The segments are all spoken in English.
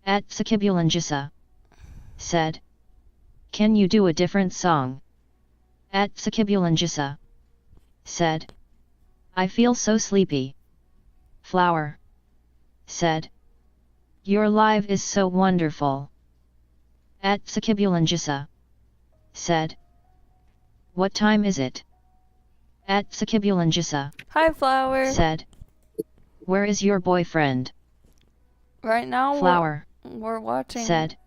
At Sakibulangisa said, "Can you do a different song?" At Sakibulangisa said, "I feel so sleepy." Flower said, "Your live is so wonderful." At Sakibulangisa said, "What time is it?" At Sakibulangisa Hi, Flower. said, "Where is your boyfriend?" Right now, Flower we're watching. said,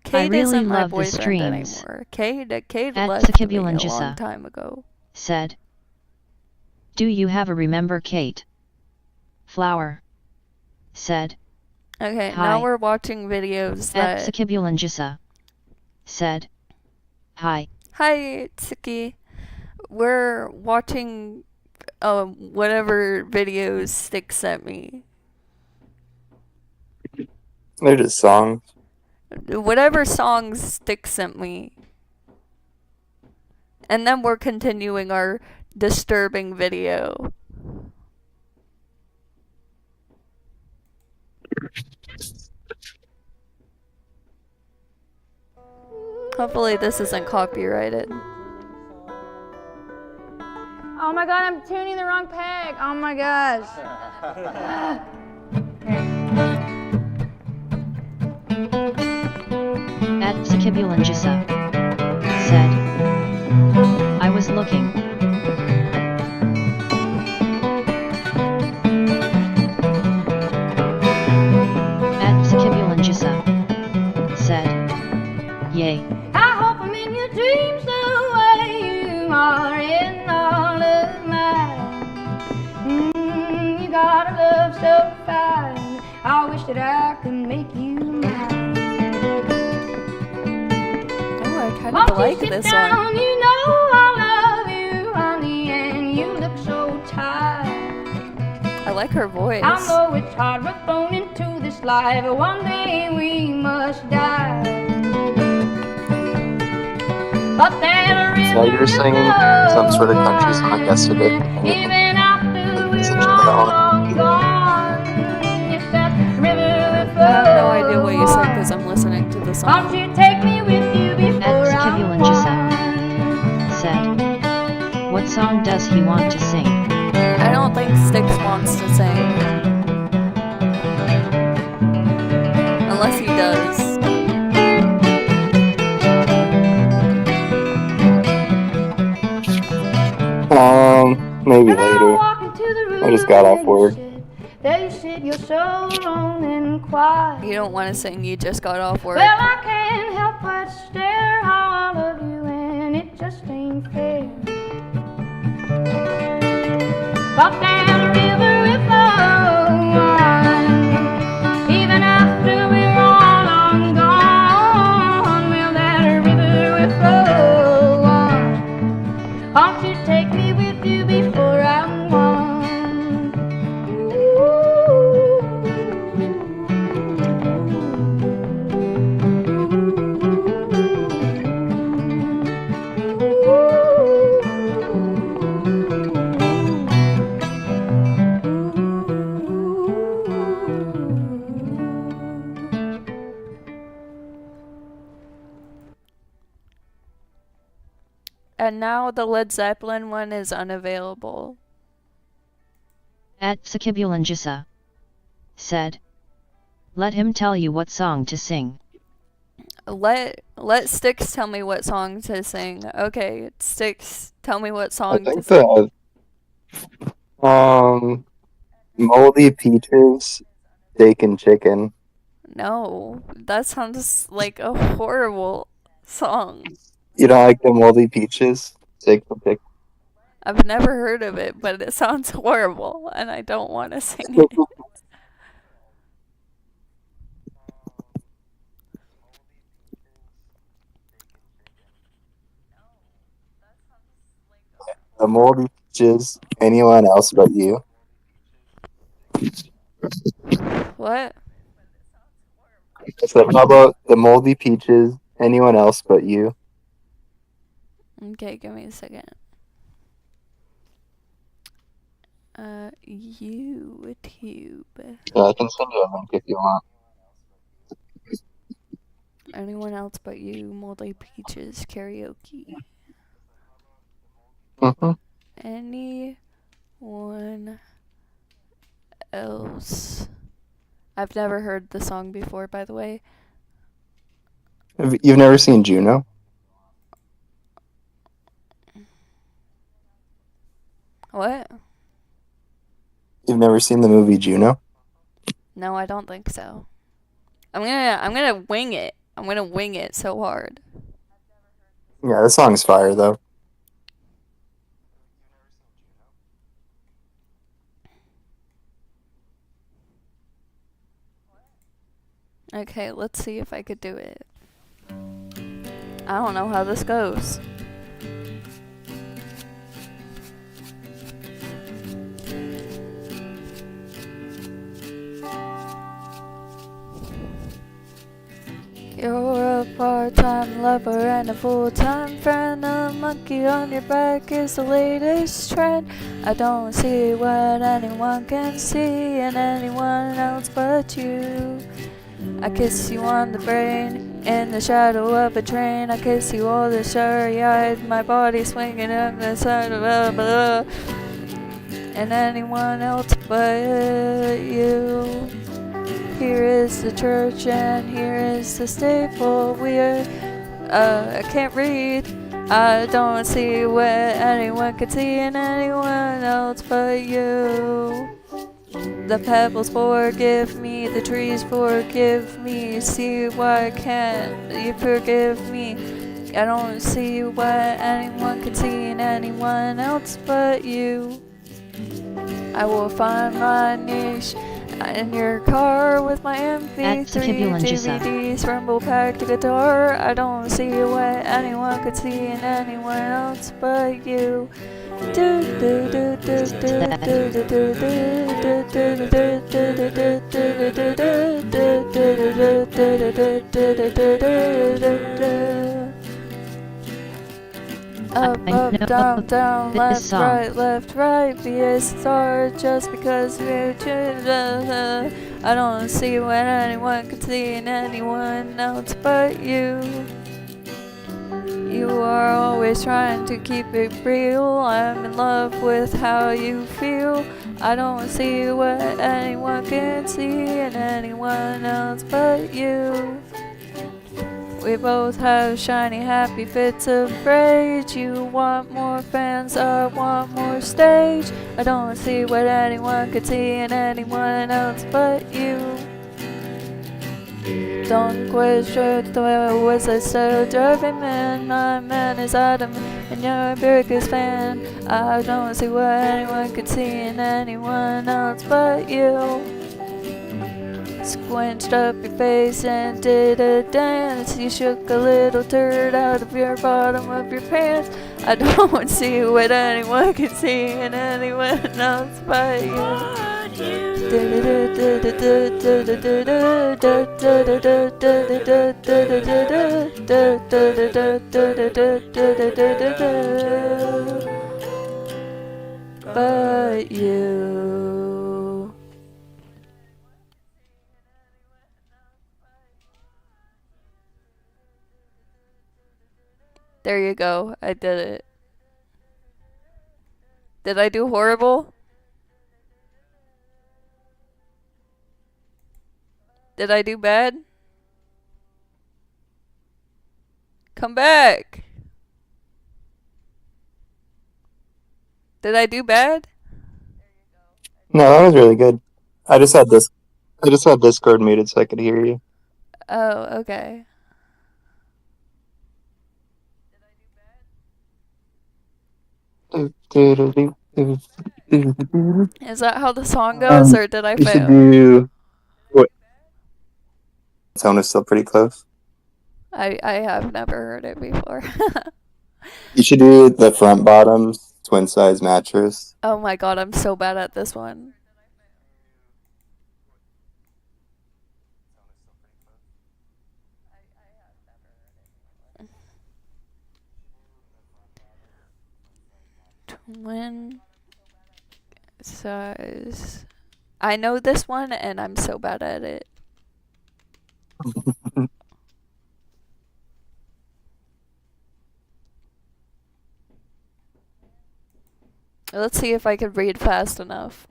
Kate really isn't my love the boyfriend streams. anymore. Kate At left me a Sakibulangisa long time ago. said, "Do you have a remember Kate?" Flower said, Okay, "Hi." now we're watching videos At that... Sakibulangisa said, "Hi." Hi, Tsuki. We're watching whatever videos Styx sent me. They're just songs. Whatever songs Styx sent me. And then we're continuing our disturbing video. Hopefully this isn't copyrighted. Oh my god, I'm tuning the wrong peg. Oh my gosh. At Sakibulangisa said, "I was looking." At Sakibulangisa said, "Yay." I hope I'm in your dreams the way you are in all of mine. You got a love so fine. I wish that I could make you mine. Oh, I kind of like this one. You know I love you, honey, and you look so tired. I like her voice. I know it's hard, we're thrown into this life, but one day we must die. But that So you're singing some sort of country song yesterday. even after we're all long gone, yes, that river will I have no idea flow what you said on. because I'm listening to the Won't song. you take me with you At before I'm Sakibulangisa gone? said, "What song does he want to sing?" I don't think Styx wants to sing. Unless he does. Maybe later. I just got off work. There you sit, you're so alone and quiet. You don't want to sing, you just got off work. Well, I can't help but stare how I love you, and it just ain't fair. But that river will flow on, even after we're all long gone. Well, that river will flow on. Won't you take me with you before I'm gone? And now the Led Zeppelin one is unavailable. At Sakibulangisa said, "Let him tell you what song to sing." Let Styx tell me what song to sing. Okay, Styx, tell me what I song to think sing. the moldy peaches, steak and chicken. No, that sounds like a horrible song. You don't like the moldy peaches, steak and chicken? I've never heard of it, but it sounds horrible, and I don't want to sing it. The moldy peaches, anyone else but you. What? I said, how about the moldy peaches, anyone else but you? Okay, give me a second. YouTube. Yeah, I can send you a link if you want. Anyone else but you, Moldy Peaches karaoke. Mm-hmm. Anyone else? I've never heard the song before, by the way. You've never seen Juno? What? You've never seen the movie Juno? No, I don't think so. I'm gonna wing it. I'm gonna wing it so hard. Yeah, the song's fire though. Okay, let's see if I could do it. I don't know how this goes. You're a part-time lover and a full-time friend. A monkey on your back is the latest trend. I don't see what anyone can see in anyone else but you. I kiss you on the brain, in the shadow of a train. I kiss you all the starry-eyed, my body swinging up the side of a blah. And anyone else but you. Here is the church and here is the stable. I can't read. I don't see what anyone could see in anyone else but you. The pebbles forgive me, the trees forgive me. See why can't you forgive me? I don't see what anyone could see in anyone else but you. I will find my niche in your car with my MP3 DVDs, rumble packed guitar. I don't see what anyone could see in anyone else but you. Up, down, down, left, right, be a star just because you choose. I don't see what anyone could see in anyone else but you. You are always trying to keep it real. I'm in love with how you feel. I don't see what anyone can see in anyone else but you. We both have shiny, happy fits of rage. You want more fans, I want more stage. I don't see what anyone could see in anyone else but you. Don't question the was I still driving man. My man is Adam, and you're a biggest fan. I don't see what anyone could see in anyone else but you. Squinched up your face and did a dance. You shook a little turd out of your bottom of your pants. I don't see what anyone can see in anyone else but you. But you. There you go. I did it. Did I do horrible? Did I do bad? Come back. Did I do bad? No, that was really good. I just had Discord muted so I could hear you. Oh, okay. Is that how the song goes, or did I You should fail? do. What? Tone is still pretty close. I have never heard it before. You should do the front bottoms twin size mattress. Oh my god, I'm so bad at this one. Twin size. I know this one and I'm so bad at it. Let's see if I can read fast enough.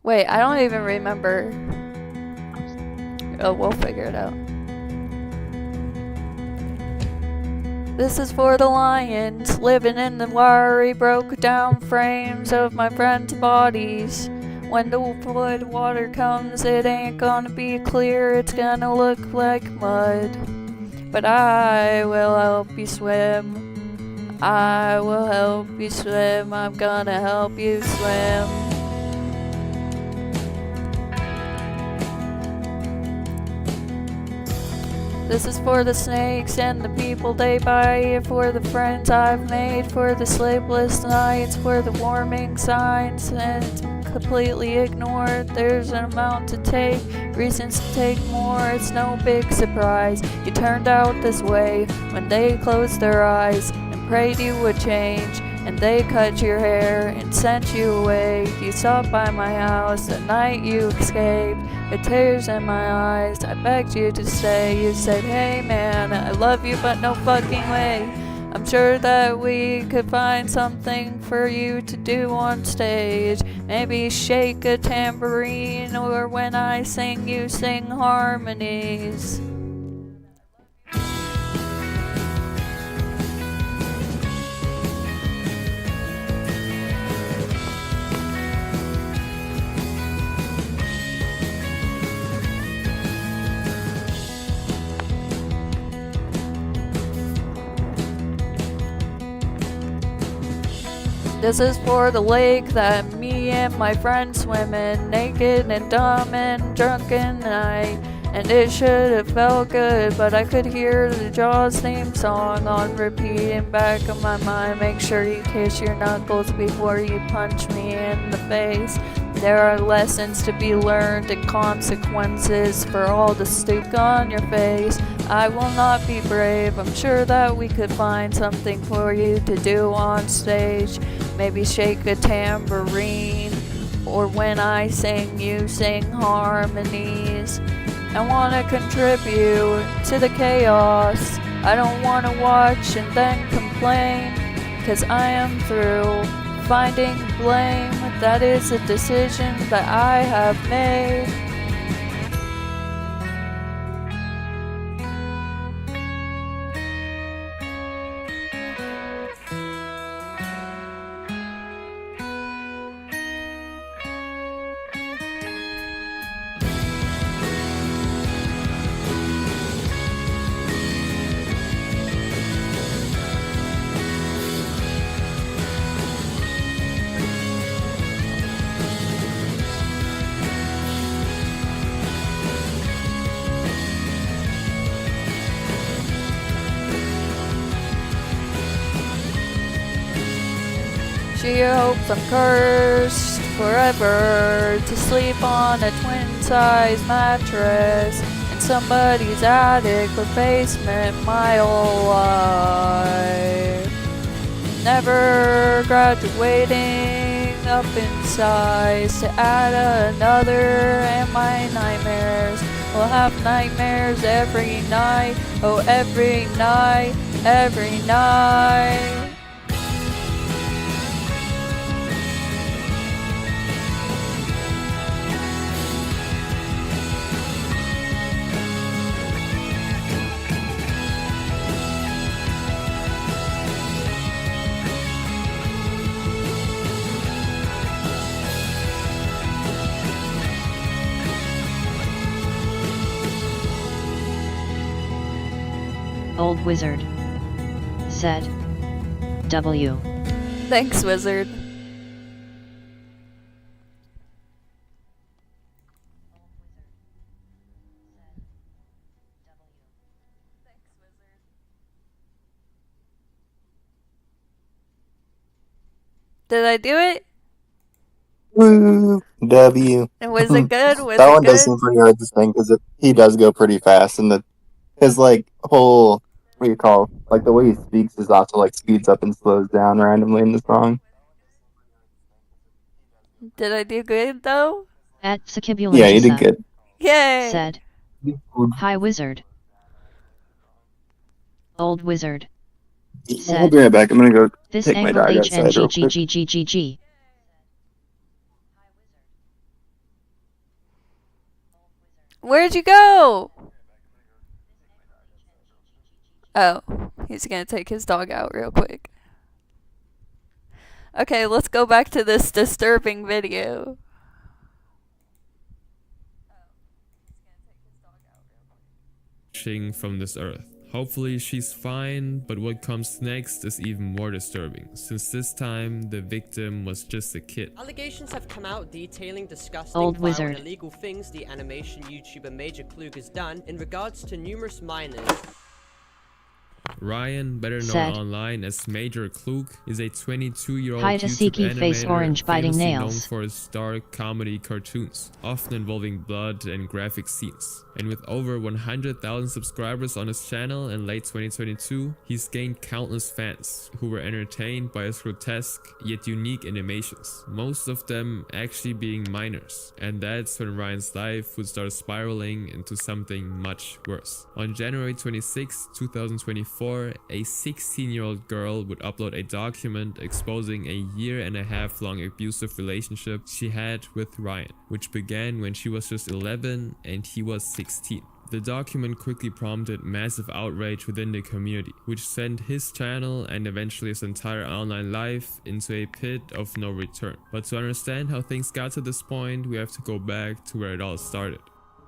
Wait, I don't even remember. Oh, we'll figure it out. This is for the lions living in the wiry, broke down frames of my friends' bodies. When the flood water comes, it ain't gonna be clear, it's gonna look like mud. But I will help you swim. I will help you swim. I'm gonna help you swim. This is for the snakes and the people they buy, for the friends I've made, for the sleepless nights, for the warming signs and completely ignored. There's an amount to take, reasons to take more. It's no big surprise. You turned out this way when they closed their eyes and prayed you would change. And they cut your hair and sent you away. You stopped by my house the night you escaped. With tears in my eyes, I begged you to stay. You said, hey man, I love you but no fucking way. I'm sure that we could find something for you to do on stage. Maybe shake a tambourine, or when I sing you sing harmonies. This is for the lake that me and my friends swim in, naked and dumb and drunken night. And it should have felt good, but I could hear the Jaws theme song on repeat in back of my mind. Make sure you kiss your knuckles before you punch me in the face. There are lessons to be learned and consequences for all the stink on your face. I will not be brave. I'm sure that we could find something for you to do on stage. Maybe shake a tambourine, or when I sing you sing harmonies. I wanna contribute to the chaos. I don't wanna watch and then complain, 'cause I am through finding blame. That is a decision that I have made. She hopes I'm cursed forever to sleep on a twin-size mattress in somebody's attic or basement my whole life. Never graduating up in size to add another, and my nightmares will have nightmares every night. Oh, every night, every night. Old Wizard said, W. Thanks, Wizard. Did I do it? Woo! W. Was it good? Was That it one good? does seem pretty hard to sing because he does go pretty fast, and his like whole what do you call like the way he speaks is also like speeds up and slows down randomly in the song. Did I do good though? At Yeah, you did Sakibulajasa good. Yay! said, Hi Wizard. Old Wizard I'll be right back. I'm gonna go This take my dog outside real quick. HNGGGGGG. Where'd you go? Oh, he's gonna take his dog out real quick. Okay, let's go back to this disturbing video. From this earth. Hopefully she's fine, but what comes next is even more disturbing, since this time the victim was just a kid. Allegations have come out detailing disgusting, Old vile, wizard. and illegal things the animation YouTuber Major Klug has done in regards to numerous minors. Ryan, better known Said. online as Major Klug, is a 22-year-old Hide a YouTube seeky face animator orange biting famously nails. known for his dark comedy cartoons, often involving blood and graphic scenes. And with over 100,000 subscribers on his channel in late 2022, he's gained countless fans who were entertained by his grotesque yet unique animations, most of them actually being minors. And that's when Ryan's life would start spiraling into something much worse. On January 26, 2024, a 16-year-old girl would upload a document exposing a year-and-a-half-long abusive relationship she had with Ryan, which began when she was just 11 and he was 16. The document quickly prompted massive outrage within the community, which sent his channel and eventually his entire online life into a pit of no return. But to understand how things got to this point, we have to go back to where it all started.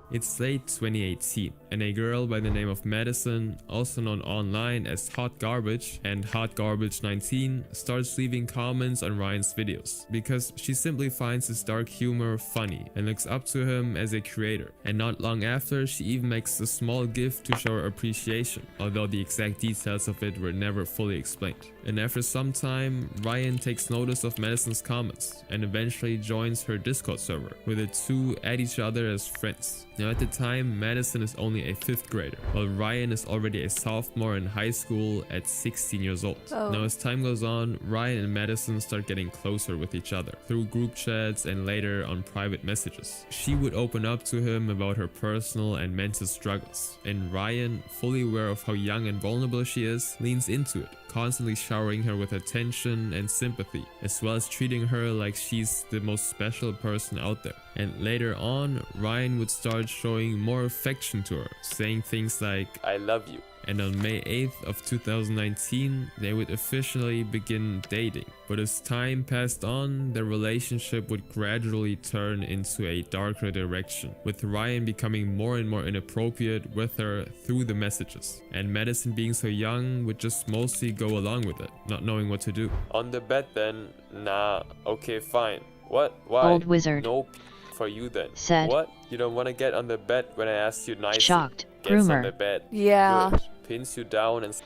It's late 2018, and a girl by the name of Madison, also known online as Hot Garbage and Hot Garbage 19, starts leaving comments on Ryan's videos because she simply finds his dark humor funny and looks up to him as a creator. And not long after, she even makes a small gift to show her appreciation, although the exact details of it were never fully explained. And after some time, Ryan takes notice of Madison's comments and eventually joins her Discord server, where the two add each other as friends. Now at the time, Madison is only a 5th grader, while Ryan is already a sophomore in high school at 16 years old. Oh. Now as time goes on, Ryan and Madison start getting closer with each other, through group chats and later on private messages. She would open up to him about her personal and mental struggles, and Ryan, fully aware of how young and vulnerable she is, leans into it, constantly showering her with attention and sympathy, as well as treating her like she's the most special person out there. And later on, Ryan would start showing more affection to her, saying things like, "I love you." And on May 8th of 2019, they would officially begin dating. But as time passed on, their relationship would gradually turn into a darker direction, with Ryan becoming more and more inappropriate with her through the messages. And Madison, being so young, would just mostly go along with it, not knowing what to do. On the bed then? Nah, okay, fine. What? Why? Old wizard. Nope. For you then. Said. What? You don't want to get on the bed when I asked you nicely. Shocked. Gets on the Groomer. bed. Yeah. Good. Pins you down and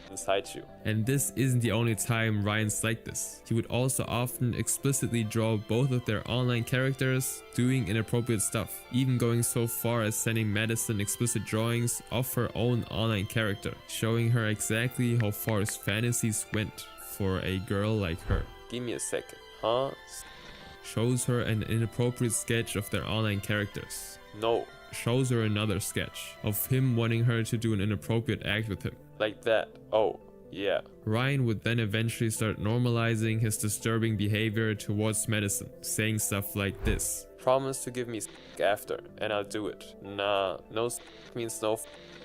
inside you. And this isn't the only time Ryan's like this. He would also often explicitly draw both of their online characters doing inappropriate stuff, even going so far as sending Madison explicit drawings of her own online character, showing her exactly how far his fantasies went for a girl like her. Give me a second, huh? Shows her an inappropriate sketch of their online characters. No. Shows her another sketch of him wanting her to do an inappropriate act with him. Like that. Oh, yeah. Ryan would then eventually start normalizing his disturbing behavior towards Madison, saying stuff like this. Promise to give me after, and I'll do it. Nah, no means no.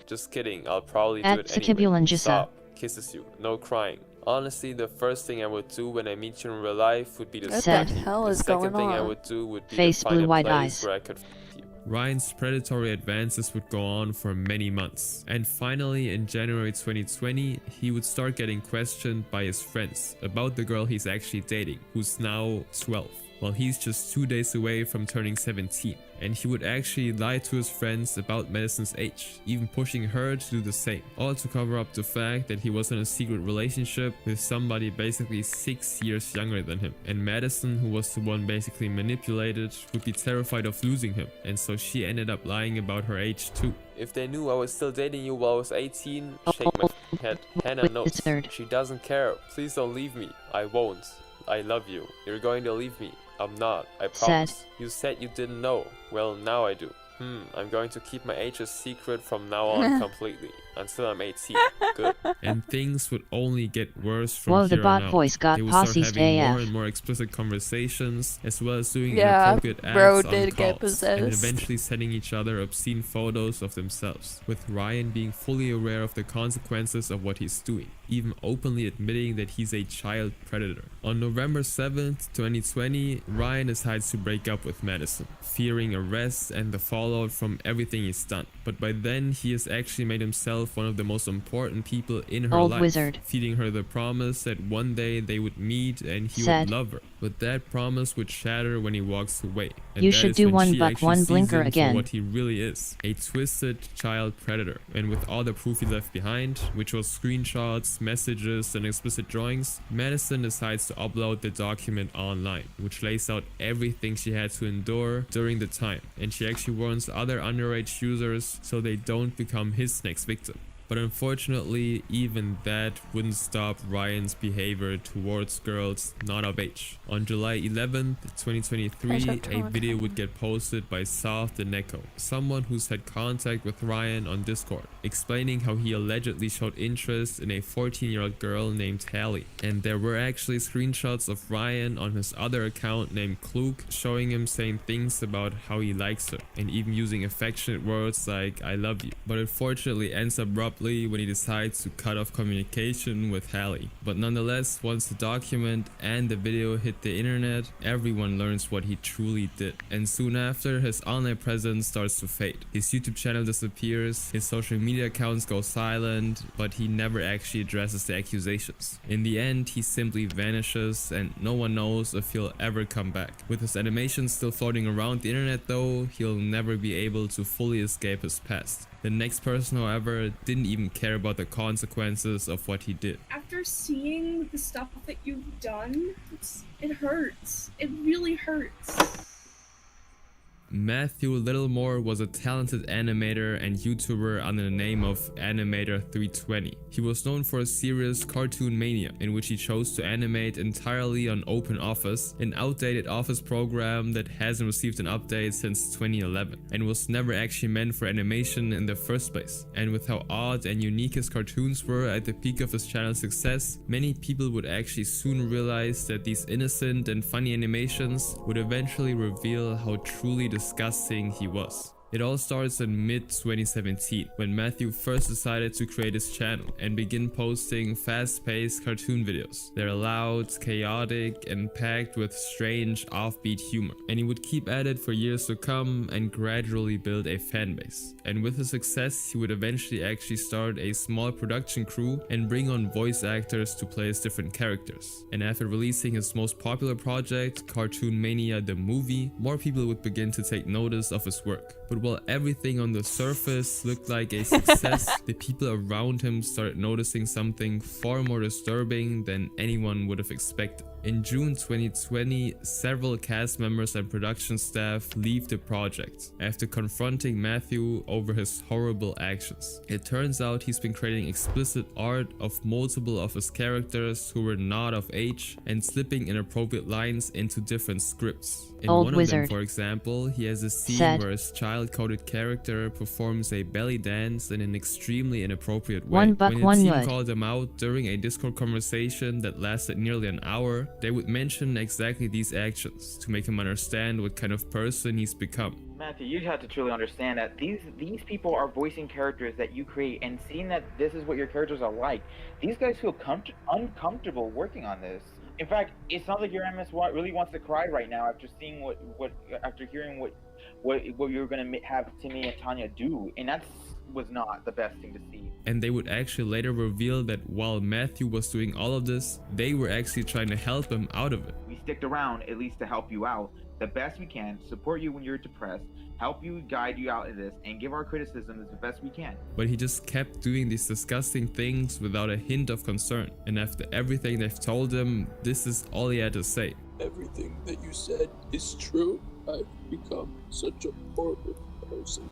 Just kidding, I'll probably do it anyway. Stop. Kisses you. No crying. Honestly, the first thing I would do when I meet you in real life would be to What smack the you. hell The is second going thing I on? would do would be Face to find a blue-white place eyes. where I could you. Ryan's predatory advances would go on for many months, and finally in January 2020 he would start getting questioned by his friends about the girl he's actually dating, who's now 12, while he's just 2 days away from turning 17. And he would actually lie to his friends about Madison's age, even pushing her to do the same, all to cover up the fact that he was in a secret relationship with somebody basically 6 years younger than him. And Madison, who was the one basically manipulated, would be terrified of losing him, and so she ended up lying about her age too. If they knew I was still dating you while I was 18, shake my head. Hannah knows. She doesn't care. Please don't leave me. I won't. I love you. You're going to leave me. I'm not, I promise. Said. You said you didn't know. Well, now I do. I'm going to keep my age a secret from now on completely. until I'm 18. Good. And things would only get worse from Whoa, here the bot on out. voice got They would start possessed having AF. more and more explicit conversations, as well as doing Yeah, inappropriate bro acts on did get calls, and possessed. eventually sending each other obscene photos of themselves, with Ryan being fully aware of the consequences of what he's doing, even openly admitting that he's a child predator. On November 7th, 2020, Ryan decides to break up with Madison, fearing arrest and the fallout from everything he's done. But by then, he has actually made himself one of the most important people in her Old life, wizard. feeding her the promise that one day they would meet and he Said. would love her. But that promise would shatter when he walks away. And You that should is do when one she buck, actually one sees blinker him again. for what he really is, a twisted child predator. And with all the proof he left behind, which was screenshots, messages, and explicit drawings, Madison decides to upload the document online, which lays out everything she had to endure during the time. And she actually warns other underage users so they don't become his next victim. But unfortunately, even that wouldn't stop Ryan's behavior towards girls not of age. On July 11th, 2023, a video would get posted by South the Neko, someone who's had contact with Ryan on Discord, explaining how he allegedly showed interest in a 14-year-old girl named Hallie. And there were actually screenshots of Ryan on his other account named Klug, showing him saying things about how he likes her, and even using affectionate words like "I love you." But unfortunately ends abruptly when he decides to cut off communication with Hallie. But nonetheless, once the document and the video hit the internet, everyone learns what he truly did. And soon after, his online presence starts to fade. His YouTube channel disappears, his social media accounts go silent, but he never actually addresses the accusations. In the end, he simply vanishes and no one knows if he'll ever come back. With his animations still floating around the internet though, he'll never be able to fully escape his past. The next person, however, didn't even care about the consequences of what he did. After seeing the stuff that you've done, it hurts. It really hurts. Matthew Littlemore was a talented animator and YouTuber under the name of Animator320. He was known for a series Cartoon Mania, in which he chose to animate entirely on OpenOffice, an outdated Office program that hasn't received an update since 2011 and was never actually meant for animation in the first place. And with how odd and unique his cartoons were at the peak of his channel's success, many people would actually soon realize that these innocent and funny animations would eventually reveal how truly disgusting he was. It all starts in mid-2017 when Matthew first decided to create his channel and begin posting fast-paced cartoon videos. They're loud, chaotic, and packed with strange, offbeat humor. And he would keep at it for years to come and gradually build a fanbase. And with his success, he would eventually actually start a small production crew and bring on voice actors to play his different characters. And after releasing his most popular project, Cartoon Mania the Movie, more people would begin to take notice of his work. But while everything on the surface looked like a success, the people around him started noticing something far more disturbing than anyone would have expected. In June 2020, several cast members and production staff leave the project after confronting Matthew over his horrible actions. It turns out he's been creating explicit art of multiple of his characters who were not of age and slipping inappropriate lines into different scripts. In Old one wizard. of them, for example, he has a scene Said. where his child-coded character performs a belly dance in an extremely inappropriate way. One buck, When the one team wood. called him out during a Discord conversation that lasted nearly an hour, they would mention exactly these actions to make him understand what kind of person he's become. Matthew, you have to truly understand that these people are voicing characters that you create, and seeing that this is what your characters are like, these guys feel uncomfortable working on this. In fact, it sounds like your MS really wants to cry right now after seeing after hearing what you're gonna have Timmy and Tanya do, and that was not the best thing to see. And they would actually later reveal that while Matthew was doing all of this, they were actually trying to help him out of it. We sticked around at least to help you out the best we can, support you when you're depressed, help you, guide you out of this, and give our criticisms the best we can. But he just kept doing these disgusting things without a hint of concern. And after everything they've told him, this is all he had to say. Everything that you said is true. I've become such a horrible person.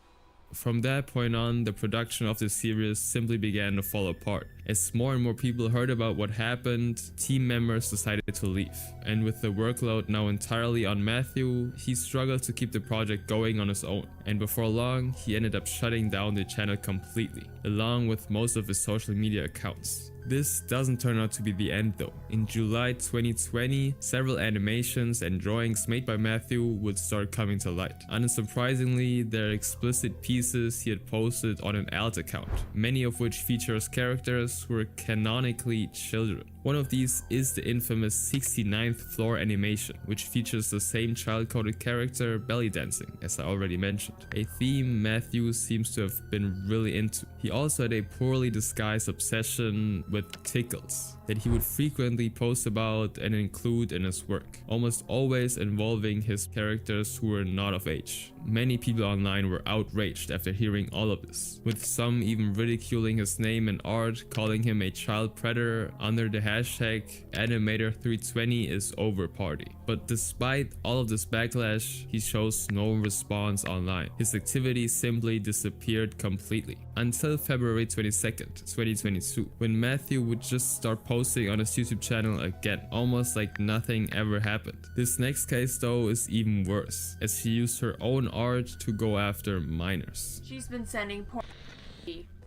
From that point on, the production of the series simply began to fall apart. As more and more people heard about what happened, team members decided to leave. And with the workload now entirely on Matthew, he struggled to keep the project going on his own. And before long, he ended up shutting down the channel completely, along with most of his social media accounts. This doesn't turn out to be the end though. In July 2020, several animations and drawings made by Matthew would start coming to light. Unsurprisingly, they're explicit pieces he had posted on an alt account, many of which features characters who are canonically children. One of these is the infamous 69th floor animation, which features the same child-coded character belly dancing, as I already mentioned, a theme Matthew seems to have been really into. He also had a poorly disguised obsession with tickles that he would frequently post about and include in his work, almost always involving his characters who were not of age. Many people online were outraged after hearing all of this, with some even ridiculing his name and art, calling him a child predator under the hashtag animator320isoverparty. But despite all of this backlash, he shows no response online. His activity simply disappeared completely, until February 22nd, 2022, when Matthew would just start posting on his YouTube channel again, almost like nothing ever happened. This next case though is even worse, as she used her own art to go after minors. She's been sending porn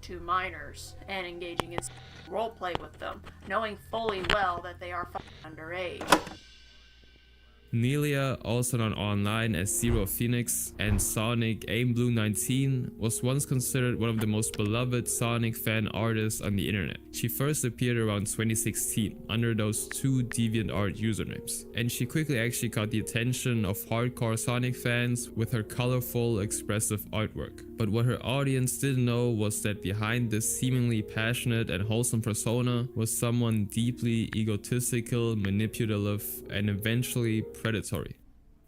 to minors and engaging in roleplay with them, knowing fully well that they are underage. Nelia, also known online as Zero Phoenix and Sonic AimBlue19, was once considered one of the most beloved Sonic fan artists on the internet. She first appeared around 2016 under those two DeviantArt usernames, and she quickly actually caught the attention of hardcore Sonic fans with her colorful, expressive artwork. But what her audience didn't know was that behind this seemingly passionate and wholesome persona was someone deeply egotistical, manipulative, and eventually predatory.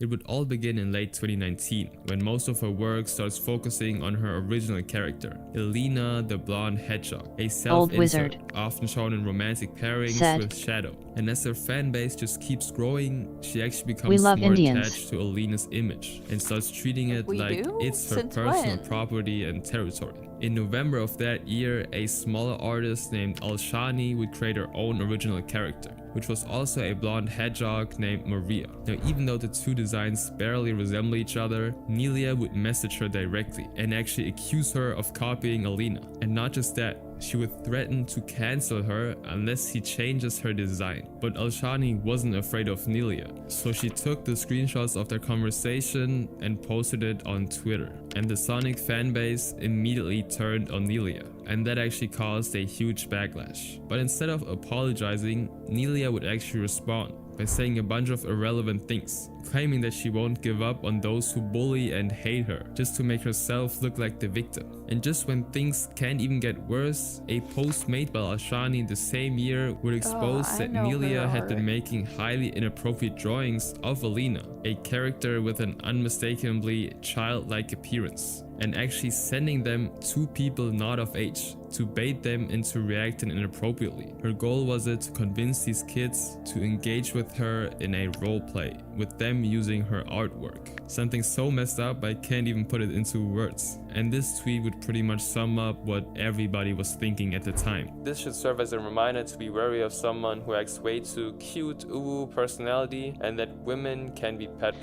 It would all begin in late 2019, when most of her work starts focusing on her original character, Elena the Blonde Hedgehog, a self-insert, often shown in romantic pairings with Shadow. And as her fan base just keeps growing, she actually becomes more attached to Elena's image and starts treating it like it's her personal property and territory. In November of that year, a smaller artist named Alshani would create her own original character, which was also a blonde hedgehog named Maria. Now, even though the two designs barely resemble each other, Nelia would message her directly and actually accuse her of copying Elena. And not just that, she would threaten to cancel her unless he changes her design. But Alshani wasn't afraid of Nelia, so she took the screenshots of their conversation and posted it on Twitter. And the Sonic fanbase immediately turned on Nelia, and that actually caused a huge backlash. But instead of apologizing, Nelia would actually respond by saying a bunch of irrelevant things, claiming that she won't give up on those who bully and hate her, just to make herself look like the victim. And just when things can't even get worse, a post made by Alshani the same year would expose that Nelia had been making highly inappropriate drawings of Elena, a character with an unmistakably childlike appearance, and actually sending them to people not of age to bait them into reacting inappropriately. Her goal was to convince these kids to engage with her in a roleplay, with them using her artwork. Something so messed up I can't even put it into words. And this tweet would pretty much sum up what everybody was thinking at the time. This should serve as a reminder to be wary of someone who acts way too cute, ooh personality, and that women can be pet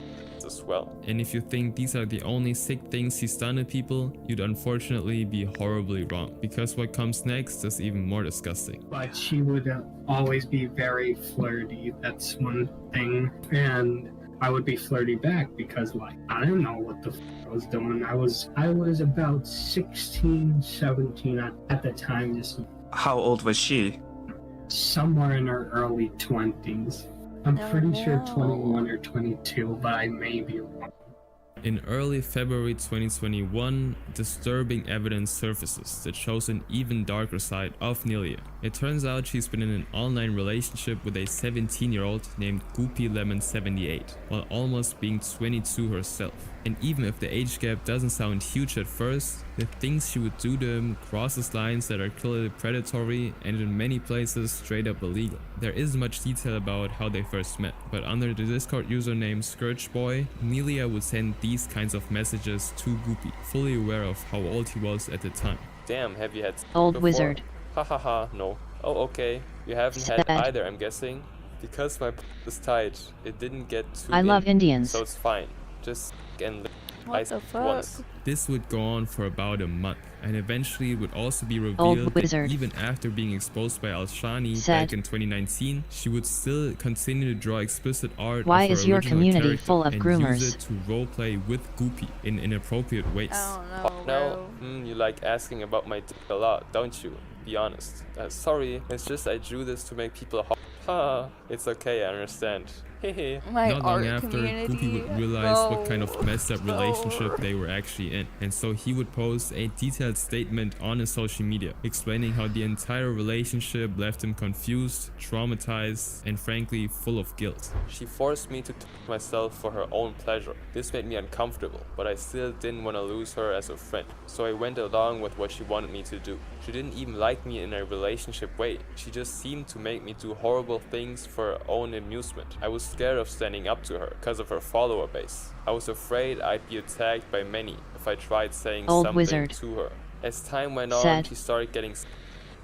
as well. And if you think these are the only sick things he's done to people, you'd unfortunately be horribly wrong, because what comes next is even more disgusting. But she would always be very flirty, that's one thing, and I would be flirty back because, like, I didn't know what the I was doing. I was about 16, 17 at the time. Just how old was she? Somewhere in her early 20s. I'm pretty sure 21 or 22, but I may be wrong. In early February 2021, disturbing evidence surfaces that shows an even darker side of Nelia. It turns out she's been in an online relationship with a 17-year-old named GoopyLemon78, while almost being 22 herself. And even if the age gap doesn't sound huge at first, the things she would do to him crosses lines that are clearly predatory and in many places straight up illegal. There isn't much detail about how they first met, but under the Discord username ScourgeBoy, Nelia would send these kinds of messages to Goopy, fully aware of how old he was at the time. Damn, have you had Old before? wizard. Hahaha, no. Oh, okay. You haven't had Sad. either, I'm guessing. Because my is tight, it didn't get too I love in, Indians. so it's fine. Just and What the fuck? once. This would go on for about a month, and eventually it would also be Old revealed that wizard. even after being exposed by Alshani Said. back in 2019, she would still continue to draw explicit art Why of her is your original community character full of and groomers? use it to roleplay with Goopy in inappropriate ways. I Oh, don't know, no, you like asking about my dick a lot, don't you? Be honest. Sorry, it's just I drew this to make people ha. It's okay, I understand. Hehe. bro. My Not art long after, community. Goopy would realize what kind of No. messed up relationship they were actually in, and so he would post a detailed statement on his social media explaining how the entire relationship left him confused, traumatized, and frankly full of guilt. She forced me to myself for her own pleasure. This made me uncomfortable, but I still didn't want to lose her as a friend, so I went along with what she wanted me to do. She didn't even like me in a relationship way. She just seemed to make me do horrible things for her own amusement. I was scared of standing up to her because of her follower base. I was afraid I'd be attacked by many if I tried saying Old something wizard. to her. As time went on, Said. she started getting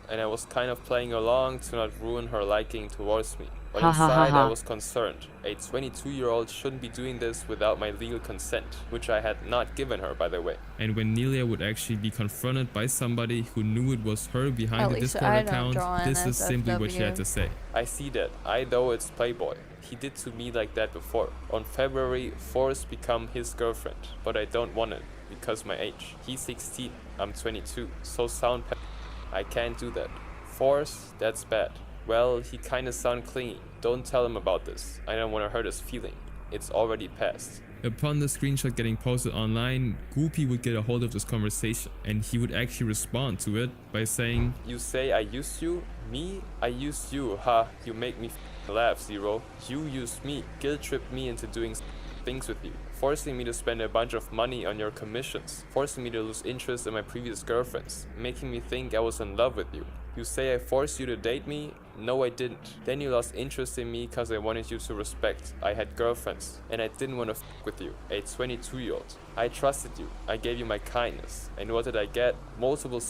and I was kind of playing along to not ruin her liking towards me. But Ha ha ha inside I ha. was concerned. A 22-year-old shouldn't be doing this without my legal consent, which I had not given her, by the way. And when Nelia would actually be confronted by somebody who knew it was her behind At the least Discord I don't account, draw this is simply what she had NSFW. to say. I see that. I know it's Playboy. He did to me like that before. On February, Forrest become his girlfriend, but I don't want it because my age. He's 16, I'm 22, so sound I can't do that. Forrest, that's bad. Well, he kinda sound clingy. Don't tell him about this. I don't want to hurt his feeling. It's already passed. Upon the screenshot getting posted online, Goopy would get a hold of this conversation, and he would actually respond to it by saying, You say I used you? Me? I used you. Ha, you make me laugh, Zero. You used me, guilt tripped me into doing things with you, forcing me to spend a bunch of money on your commissions, forcing me to lose interest in my previous girlfriends, making me think I was in love with you. You say I forced you to date me? No, I didn't. Then you lost interest in me because I wanted you to respect. I had girlfriends, and I didn't want to with you, a 22-year-old. I trusted you. I gave you my kindness. And what did I get? Multiple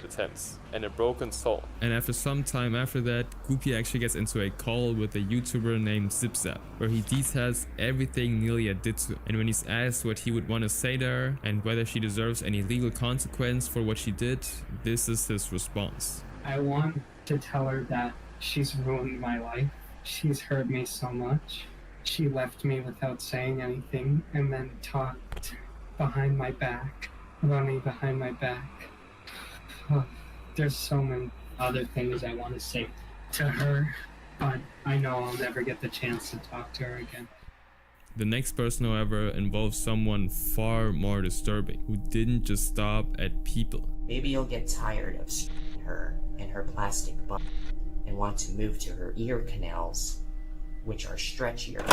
attempts and a broken soul. and after some time after that, Goopy actually gets into a call with a YouTuber named ZipZap, where he details everything Nelia did to him. And when he's asked what he would want to say to her and whether she deserves any legal consequence for what she did, this is his response. I want to tell her that she's ruined my life. She's hurt me so much. She left me without saying anything and then talked behind my back, about me behind my back. There's so many other things I want to say to her, but I know I'll never get the chance to talk to her again. The next person, however, involves someone far more disturbing, who didn't just stop at people. Maybe you'll get tired of seeing her and her plastic butt and want to move to her ear canals, which are stretchier.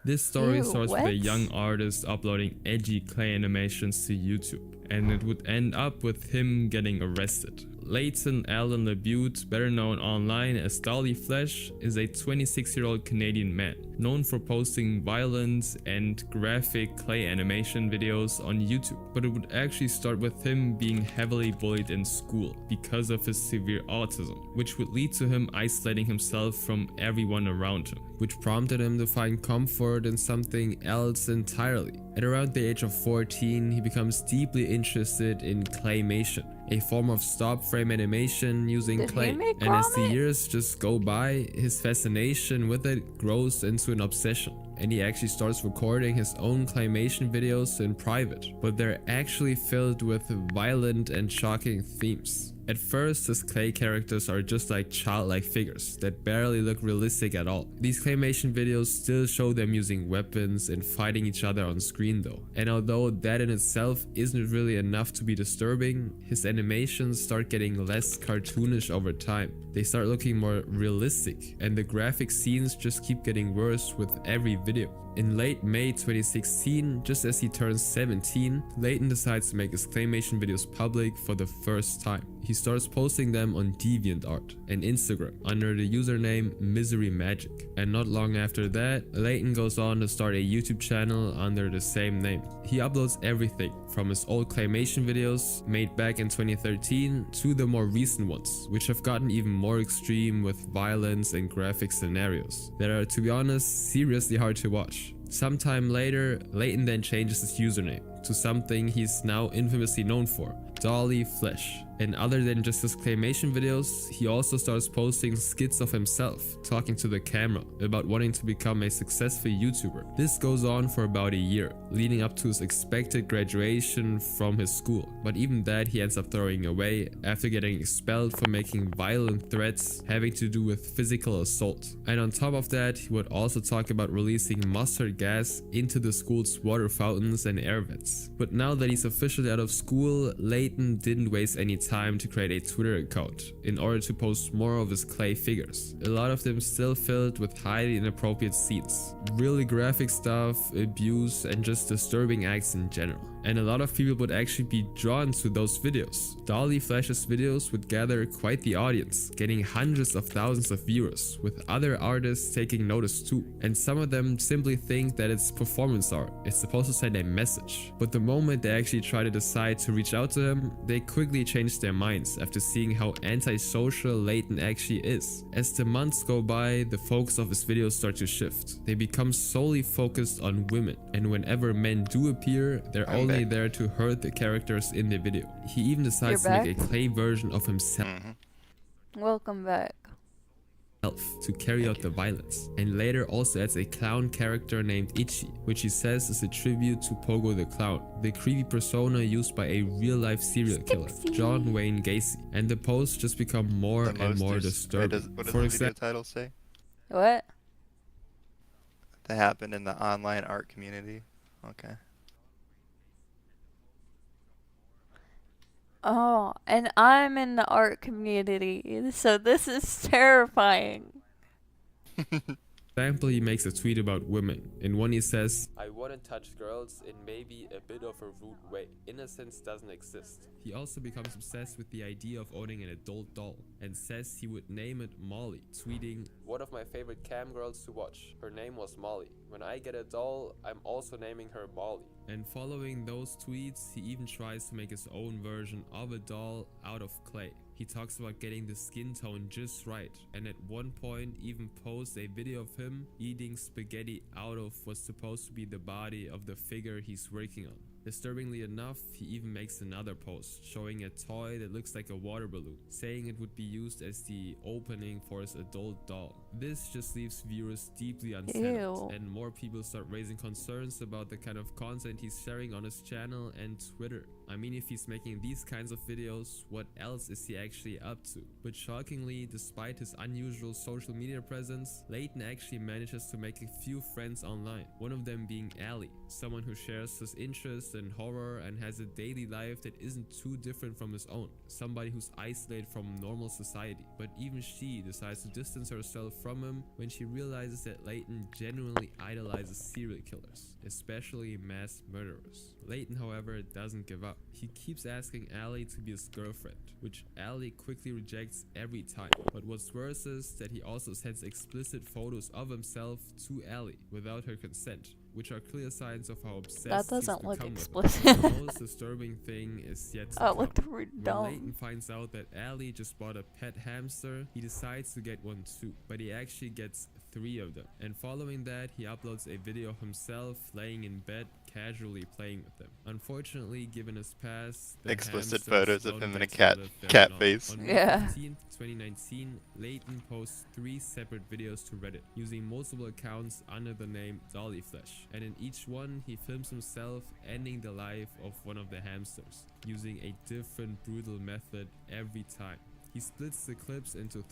This story Ew, starts with a what? young artist uploading edgy clay animations to YouTube, and it would end up with him getting arrested. Leighton Allen LeBute, better known online as Dolly Flesh, is a 26-year-old Canadian man, known for posting violent and graphic clay animation videos on YouTube. But it would actually start with him being heavily bullied in school because of his severe autism, which would lead to him isolating himself from everyone around him, which prompted him to find comfort in something else entirely. At around the age of 14, he becomes deeply interested in claymation, a form of stop frame animation using Did he clay. make And as the Gromit? years just go by, his fascination with it grows into an obsession, and he actually starts recording his own claymation videos in private, but they're actually filled with violent and shocking themes. At first, his clay characters are just like childlike figures that barely look realistic at all. These claymation videos still show them using weapons and fighting each other on screen though. And although that in itself isn't really enough to be disturbing, his animations start getting less cartoonish over time. They start looking more realistic, and the graphic scenes just keep getting worse with every video. video. In late May 2016, just as he turns 17, Layton decides to make his claymation videos public for the first time. He starts posting them on DeviantArt and Instagram under the username Misery Magic. And not long after that, Layton goes on to start a YouTube channel under the same name. He uploads everything from his old claymation videos made back in 2013 to the more recent ones, which have gotten even more extreme with violence and graphic scenarios that are, to be honest, seriously hard to watch. Sometime later, Layton then changes his username to something he's now infamously known for, Dolly Flesh. And other than just his claymation videos, he also starts posting skits of himself talking to the camera about wanting to become a successful YouTuber. This goes on for about a year, leading up to his expected graduation from his school. But even that he ends up throwing away after getting expelled for making violent threats having to do with physical assault. And on top of that, he would also talk about releasing mustard gas into the school's water fountains and air vents. But now that he's officially out of school, Layton didn't waste any time to create a Twitter account in order to post more of his clay figures. A lot of them still filled with highly inappropriate scenes, really graphic stuff, abuse, and just disturbing acts in general. And a lot of people would actually be drawn to those videos. Dolly Flesh's videos would gather quite the audience, getting hundreds of thousands of viewers, with other artists taking notice too. And some of them simply think that it's performance art, it's supposed to send a message. But the moment they actually try to decide to reach out to him, they quickly change their minds after seeing how antisocial Layton actually is. As the months go by, the focus of his videos start to shift. They become solely focused on women, and whenever men do appear, they're only there to hurt the characters in the video. He even decides to make a clay version of himself. Welcome back. To carry out the violence, and later also adds a clown character named Itchy, which he says is a tribute to Pogo the Clown, the creepy persona used by a real-life serial killer, John Wayne Gacy. And the posts just become more and more disturbing. What does the video title say? What? That happened in the online art community. Okay. Oh, and I'm in the art community, so this is terrifying. Example, he makes a tweet about women. In one he says, I wouldn't touch girls in maybe a bit of a rude way. Innocence doesn't exist. He also becomes obsessed with the idea of owning an adult doll and says he would name it Molly, tweeting, one of my favorite cam girls to watch. Her name was Molly. When I get a doll, I'm also naming her Molly. And following those tweets, he even tries to make his own version of a doll out of clay. He talks about getting the skin tone just right, and at one point even posts a video of him eating spaghetti out of what's supposed to be the body of the figure he's working on. Disturbingly enough, he even makes another post showing a toy that looks like a water balloon, saying it would be used as the opening for his adult doll. This just leaves viewers deeply unsettled, and more people start raising concerns about the kind of content he's sharing on his channel and Twitter. I mean, if he's making these kinds of videos, what else is he actually up to? But shockingly, despite his unusual social media presence, Layton actually manages to make a few friends online, one of them being Allie, someone who shares his interests in horror and has a daily life that isn't too different from his own, somebody who's isolated from normal society. But even she decides to distance herself from him when she realizes that Layton genuinely idolizes serial killers, especially mass murderers. Layton, however, doesn't give up. He keeps asking Allie to be his girlfriend, which Allie quickly rejects every time. But what's worse is that he also sends explicit photos of himself to Allie without her consent, which are clear signs of how obsessed That doesn't he's look become explicit. with her. The most disturbing thing is yet to come. Looked really dumb. When Layton finds out that Allie just bought a pet hamster, he decides to get one too, but he actually gets 3 of them. And following that, he uploads a video of himself laying in bed casually playing with them. Unfortunately, given his past, explicit photos of him in a cat face. On May 15th, 2019, Layton posts 3 separate videos to Reddit using multiple accounts under the name Dolly Flesh, and in each one he films himself ending the life of one of the hamsters using a different brutal method every time. He splits the clips into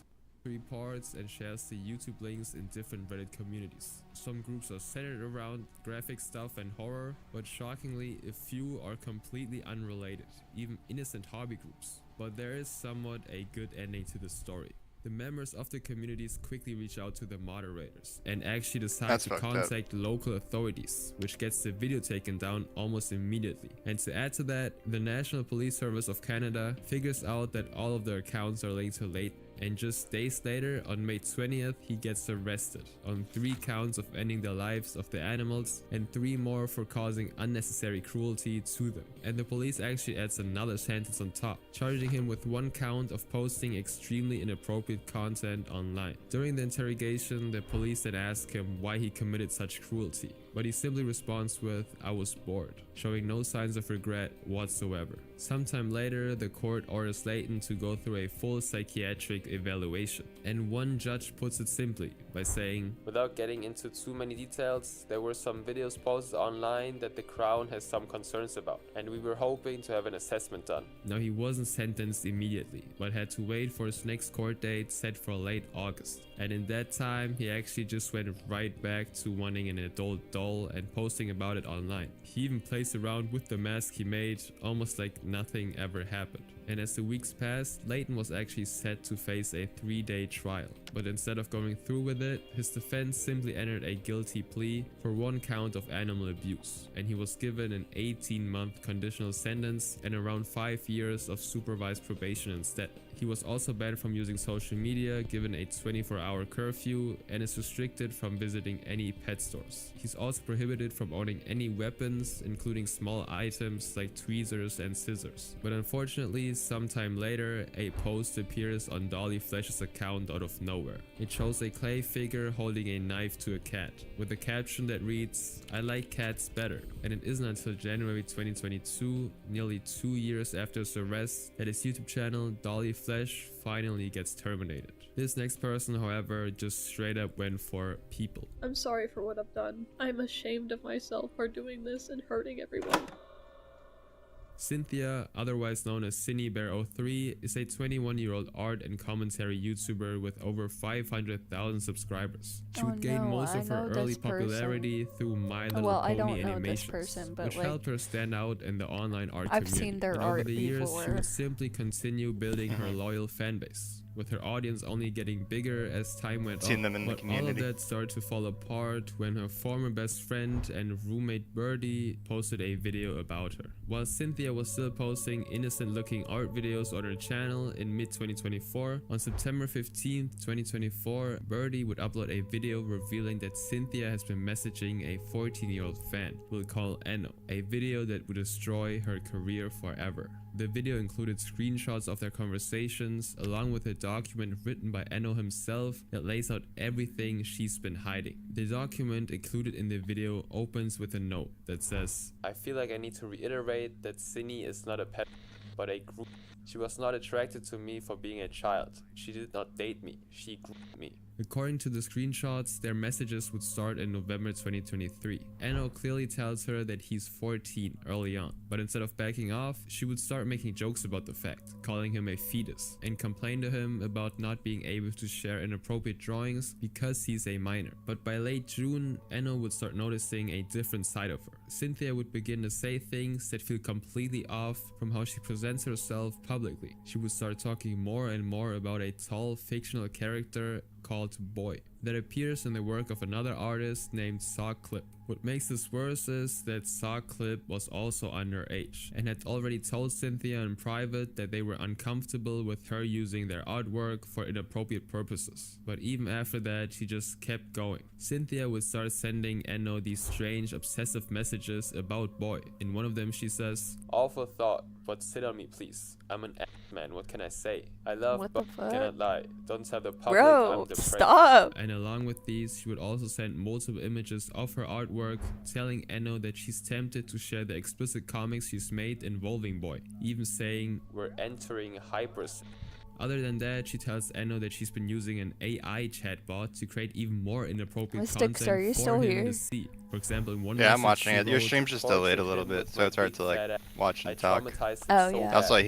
3 parts and shares the YouTube links in different Reddit communities. Some groups are centered around graphic stuff and horror, but shockingly a few are completely unrelated, even innocent hobby groups. But there is somewhat a good ending to the story. The members of the communities quickly reach out to the moderators and actually decide to contact local authorities, which gets the video taken down almost immediately. And to add to that, the National Police Service of Canada figures out that all of their accounts are linked to Leighton, and just days later, on May 20th, he gets arrested on 3 counts of ending the lives of the animals and 3 more for causing unnecessary cruelty to them. And the police actually adds another sentence on top, charging him with 1 count of posting extremely inappropriate content online. During the interrogation, the police then ask him why he committed such cruelty, but he simply responds with, "I was bored," showing no signs of regret whatsoever. Sometime later, the court orders Leighton to go through a full psychiatric evaluation, and one judge puts it simply by saying, "Without getting into too many details, there were some videos posted online that the Crown has some concerns about, and we were hoping to have an assessment done." Now, he wasn't sentenced immediately, but had to wait for his next court date set for late August. And in that time, he actually just went right back to wanting an adult doll and posting about it online. He even plays around with the mask he made, almost like nothing ever happened. And as the weeks passed, Leighton was actually set to face a 3-day trial. But instead of going through with it, his defense simply entered a guilty plea for 1 count of animal abuse, and he was given an 18-month conditional sentence and around 5 years of supervised probation instead. He was also banned from using social media, given a 24-hour curfew, and is restricted from visiting any pet stores. He's also prohibited from owning any weapons, including small items like tweezers and scissors. But unfortunately, sometime later, a post appears on Dolly Flesh's account out of nowhere. It shows a clay figure holding a knife to a cat, with a caption that reads, "I like cats better." And it isn't until January 2022, nearly 2 years after his arrest, that his YouTube channel, Dolly Flesh, finally gets terminated. This next person, however, just straight up went for people. "I'm sorry for what I've done. I'm ashamed of myself for doing this and hurting everyone." Cynthia, otherwise known as CinnyBear03, is a 21-year-old art and commentary YouTuber with over 500,000 subscribers. She would gain most of her early popularity through My Little Pony animations, which helped her stand out in the online art community. I've seen their and art over the years, before. she would simply continue building her loyal fanbase, with her audience only getting bigger as time went on. But all of that started to fall apart when her former best friend and roommate Birdie posted a video about her. While Cynthia was still posting innocent looking art videos on her channel in mid-2024, on September 15th, 2024, Birdie would upload a video revealing that Cynthia has been messaging a 14-year-old fan we'll call Enno, a video that would destroy her career forever. The video included screenshots of their conversations, along with a document written by Enno himself that lays out everything she's been hiding. The document included in the video opens with a note that says, "I feel like I need to reiterate that Cinny is not a pet, but a group. She was not attracted to me for being a child. She did not date me. She grouped me." According to the screenshots, their messages would start in November 2023. Enno clearly tells her that he's 14 early on, but instead of backing off, she would start making jokes about the fact, calling him a fetus, and complain to him about not being able to share inappropriate drawings because he's a minor. But by late June, Enno would start noticing a different side of her. Cynthia would begin to say things that feel completely off from how she presents herself publicly. She would start talking more and more about a tall fictional character called Boy that appears in the work of another artist named Saw Clip. What makes this worse is that Saw Clip was also underage and had already told Cynthia in private that they were uncomfortable with her using their artwork for inappropriate purposes. But even after that, she just kept going. Cynthia would start sending Enno these strange obsessive messages about Boy. In one of them she says, "Awful thought, but sit on me please. I'm an man, what can I say? I love but cannot lie. Don't tell the public I'm depressed." Stop! And along with these, she would also send multiple images of her artwork, telling Enno that she's tempted to share the explicit comics she's made involving Boy, even saying, "We're entering hypers." Other than that, she tells Enno that she's been using an AI chatbot to create even more inappropriate Styx, content are you for still him here? to see. For example, in one Yeah, I'm message watching she it. Your wrote, stream's just delayed a little bit, so it's hard to like watch and talk. Oh, yeah. Also, I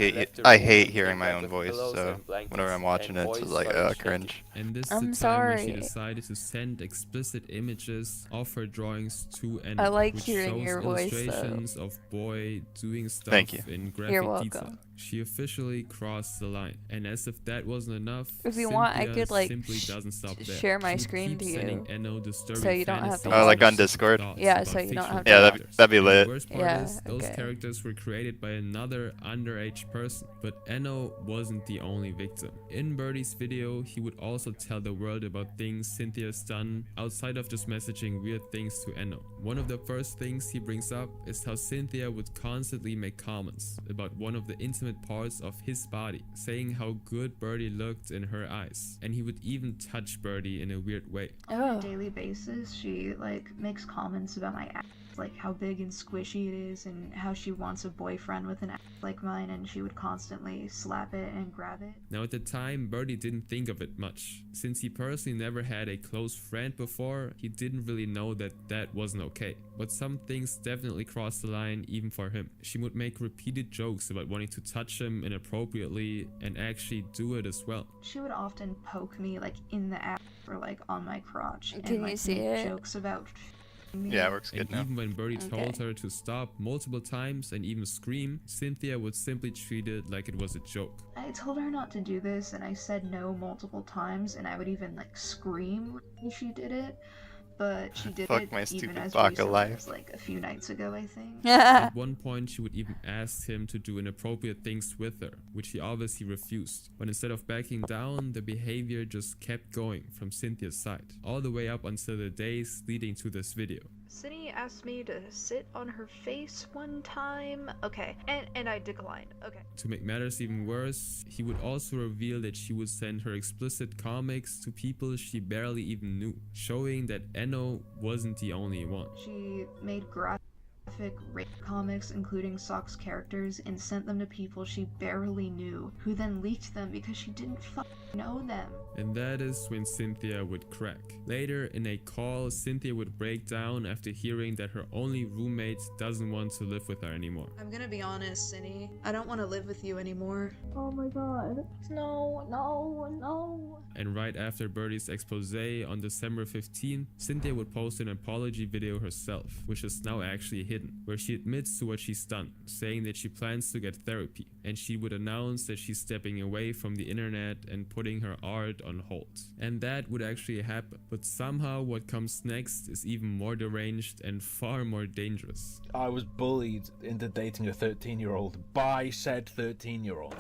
hate hearing my own voice, so whenever I'm watching it, it's just like, cringe. And this I'm is the time when she sorry. decided to send explicit images of her drawings to Enno, I like which hearing shows your voice, though. illustrations of boy doing stuff Thank you. in You're graphic detail. welcome. She officially crossed the line, and as if that wasn't enough, If you want, I Cynthia could, like, simply doesn't stop there. share my She would screen keep to sending you, Enno disturbing so you don't have to fantasies Oh, like on and Discord? thoughts Yeah, about so you don't fictional have to- Yeah, characters. that'd be And lit. the worst part Yeah, is, those okay. characters were created by another underage person, but Enno wasn't the only victim. In Birdie's video, he would also tell the world about things Cynthia's done outside of just messaging weird things to Enno. One of the first things he brings up is how Cynthia would constantly make comments about one of the intimate parts of his body, saying how good Birdie looked in her eyes, and he would even touch Birdie in a weird way. On a daily basis, she like makes comments about my ass, like how big and squishy it is, and how she wants a boyfriend with an ass like mine, and she would constantly slap it and grab it. Now at the time, Birdie didn't think of it much. Since he personally never had a close friend before, he didn't really know that that wasn't okay. But some things definitely crossed the line even for him. She would make repeated jokes about wanting to touch him inappropriately and actually do it as well. She would often poke me like in the ass or like on my crotch, Can and like you see make it? jokes about me. Yeah, it works And good now. even when Birdie told Okay. her to stop multiple times and even scream, Cynthia would simply treat it like it was a joke. I told her not to do this, and I said no multiple times, and I would even like scream when she did it. But she did Fuck it my even stupid as Baka recently life. as like a few nights ago, I think. At one point, she would even ask him to do inappropriate things with her, which he obviously refused. But instead of backing down, the behavior just kept going from Cynthia's side, all the way up until the days leading to this video. Cindy asked me to sit on her face one time. Okay, and I declined. Okay. To make matters even worse, he would also reveal that she would send her explicit comics to people she barely even knew, showing that Enno wasn't the only one. She made graphic rape comics, including Sock's characters, and sent them to people she barely knew, who then leaked them because she didn't know them. And that is when Cynthia would crack. Later, in a call, Cynthia would break down after hearing that her only roommate doesn't want to live with her anymore. I'm gonna be honest, Cindy. I don't want to live with you anymore. Oh my god. No, no, no. And right after Birdie's expose on December 15th, Cynthia would post an apology video herself, which is now actually hidden, where she admits to what she's done, saying that she plans to get therapy, and she would announce that she's stepping away from the internet and putting her art on hold. And that would actually happen, but somehow what comes next is even more deranged and far more dangerous. I was bullied into dating a 13-year-old by said 13-year-old.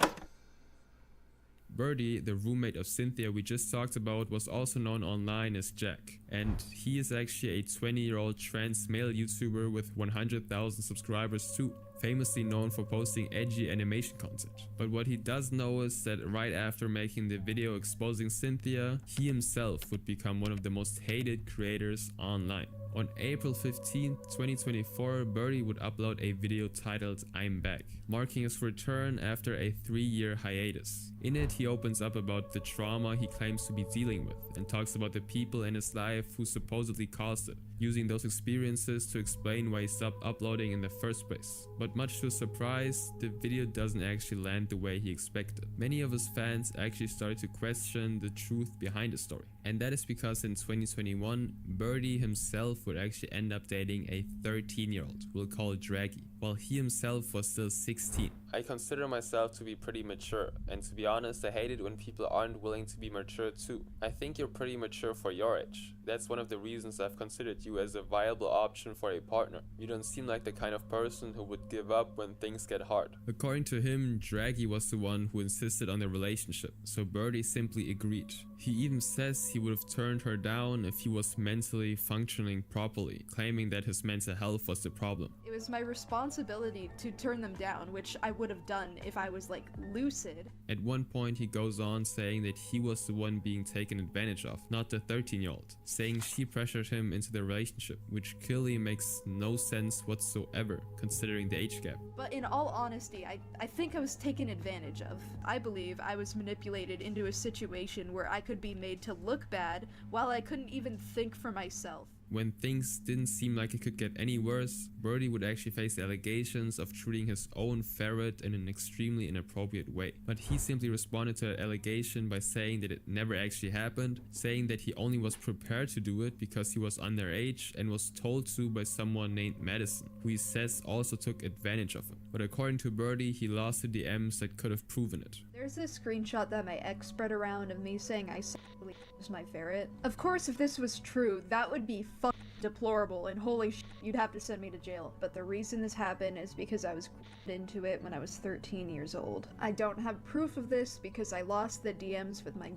Birdie, the roommate of Cynthia we just talked about, was also known online as Jack, and he is actually a 20-year-old trans male YouTuber with 100,000 subscribers too, famously known for posting edgy animation content. But what he does know is that right after making the video exposing Cynthia, he himself would become one of the most hated creators online. On April 15, 2024, Birdie would upload a video titled "I'm Back," marking his return after a 3-year hiatus. In it, he opens up about the trauma he claims to be dealing with and talks about the people in his life who supposedly caused it, using those experiences to explain why he stopped uploading in the first place. But much to his surprise, the video doesn't actually land the way he expected. Many of his fans actually started to question the truth behind the story. And that is because in 2021, Birdie himself would actually end up dating a 13-year-old, we'll call it Draggy, while he himself was still 16. I consider myself to be pretty mature, and to be honest, I hate it when people aren't willing to be mature too. I think you're pretty mature for your age. That's one of the reasons I've considered you as a viable option for a partner. You don't seem like the kind of person who would give up when things get hard. According to him, Draggy was the one who insisted on the relationship, so Birdie simply agreed. He even says he would have turned her down if he was mentally functioning properly, claiming that his mental health was the problem. It was my responsibility to turn them down, which I would have done if I was like lucid. At one point, he goes on saying that he was the one being taken advantage of, not the 13-year-old, saying she pressured him into the relationship, which clearly makes no sense whatsoever considering the age gap. But in all honesty, I think I was taken advantage of. I believe I was manipulated into a situation where I could be made to look bad while I couldn't even think for myself. When things didn't seem like it could get any worse, Birdie would actually face allegations of treating his own ferret in an extremely inappropriate way. But he simply responded to that allegation by saying that it never actually happened, saying that he only was prepared to do it because he was underage and was told to by someone named Madison, who he says also took advantage of him. But according to Birdie, he lost the DMs that could have proven it. There's this screenshot that my ex spread around of me saying I sexually used my ferret. Of course, if this was true, that would be fucking deplorable, and holy shit, you'd have to send me to jail. But the reason this happened is because I was into it when I was 13 years old. I don't have proof of this because I lost the DMs with my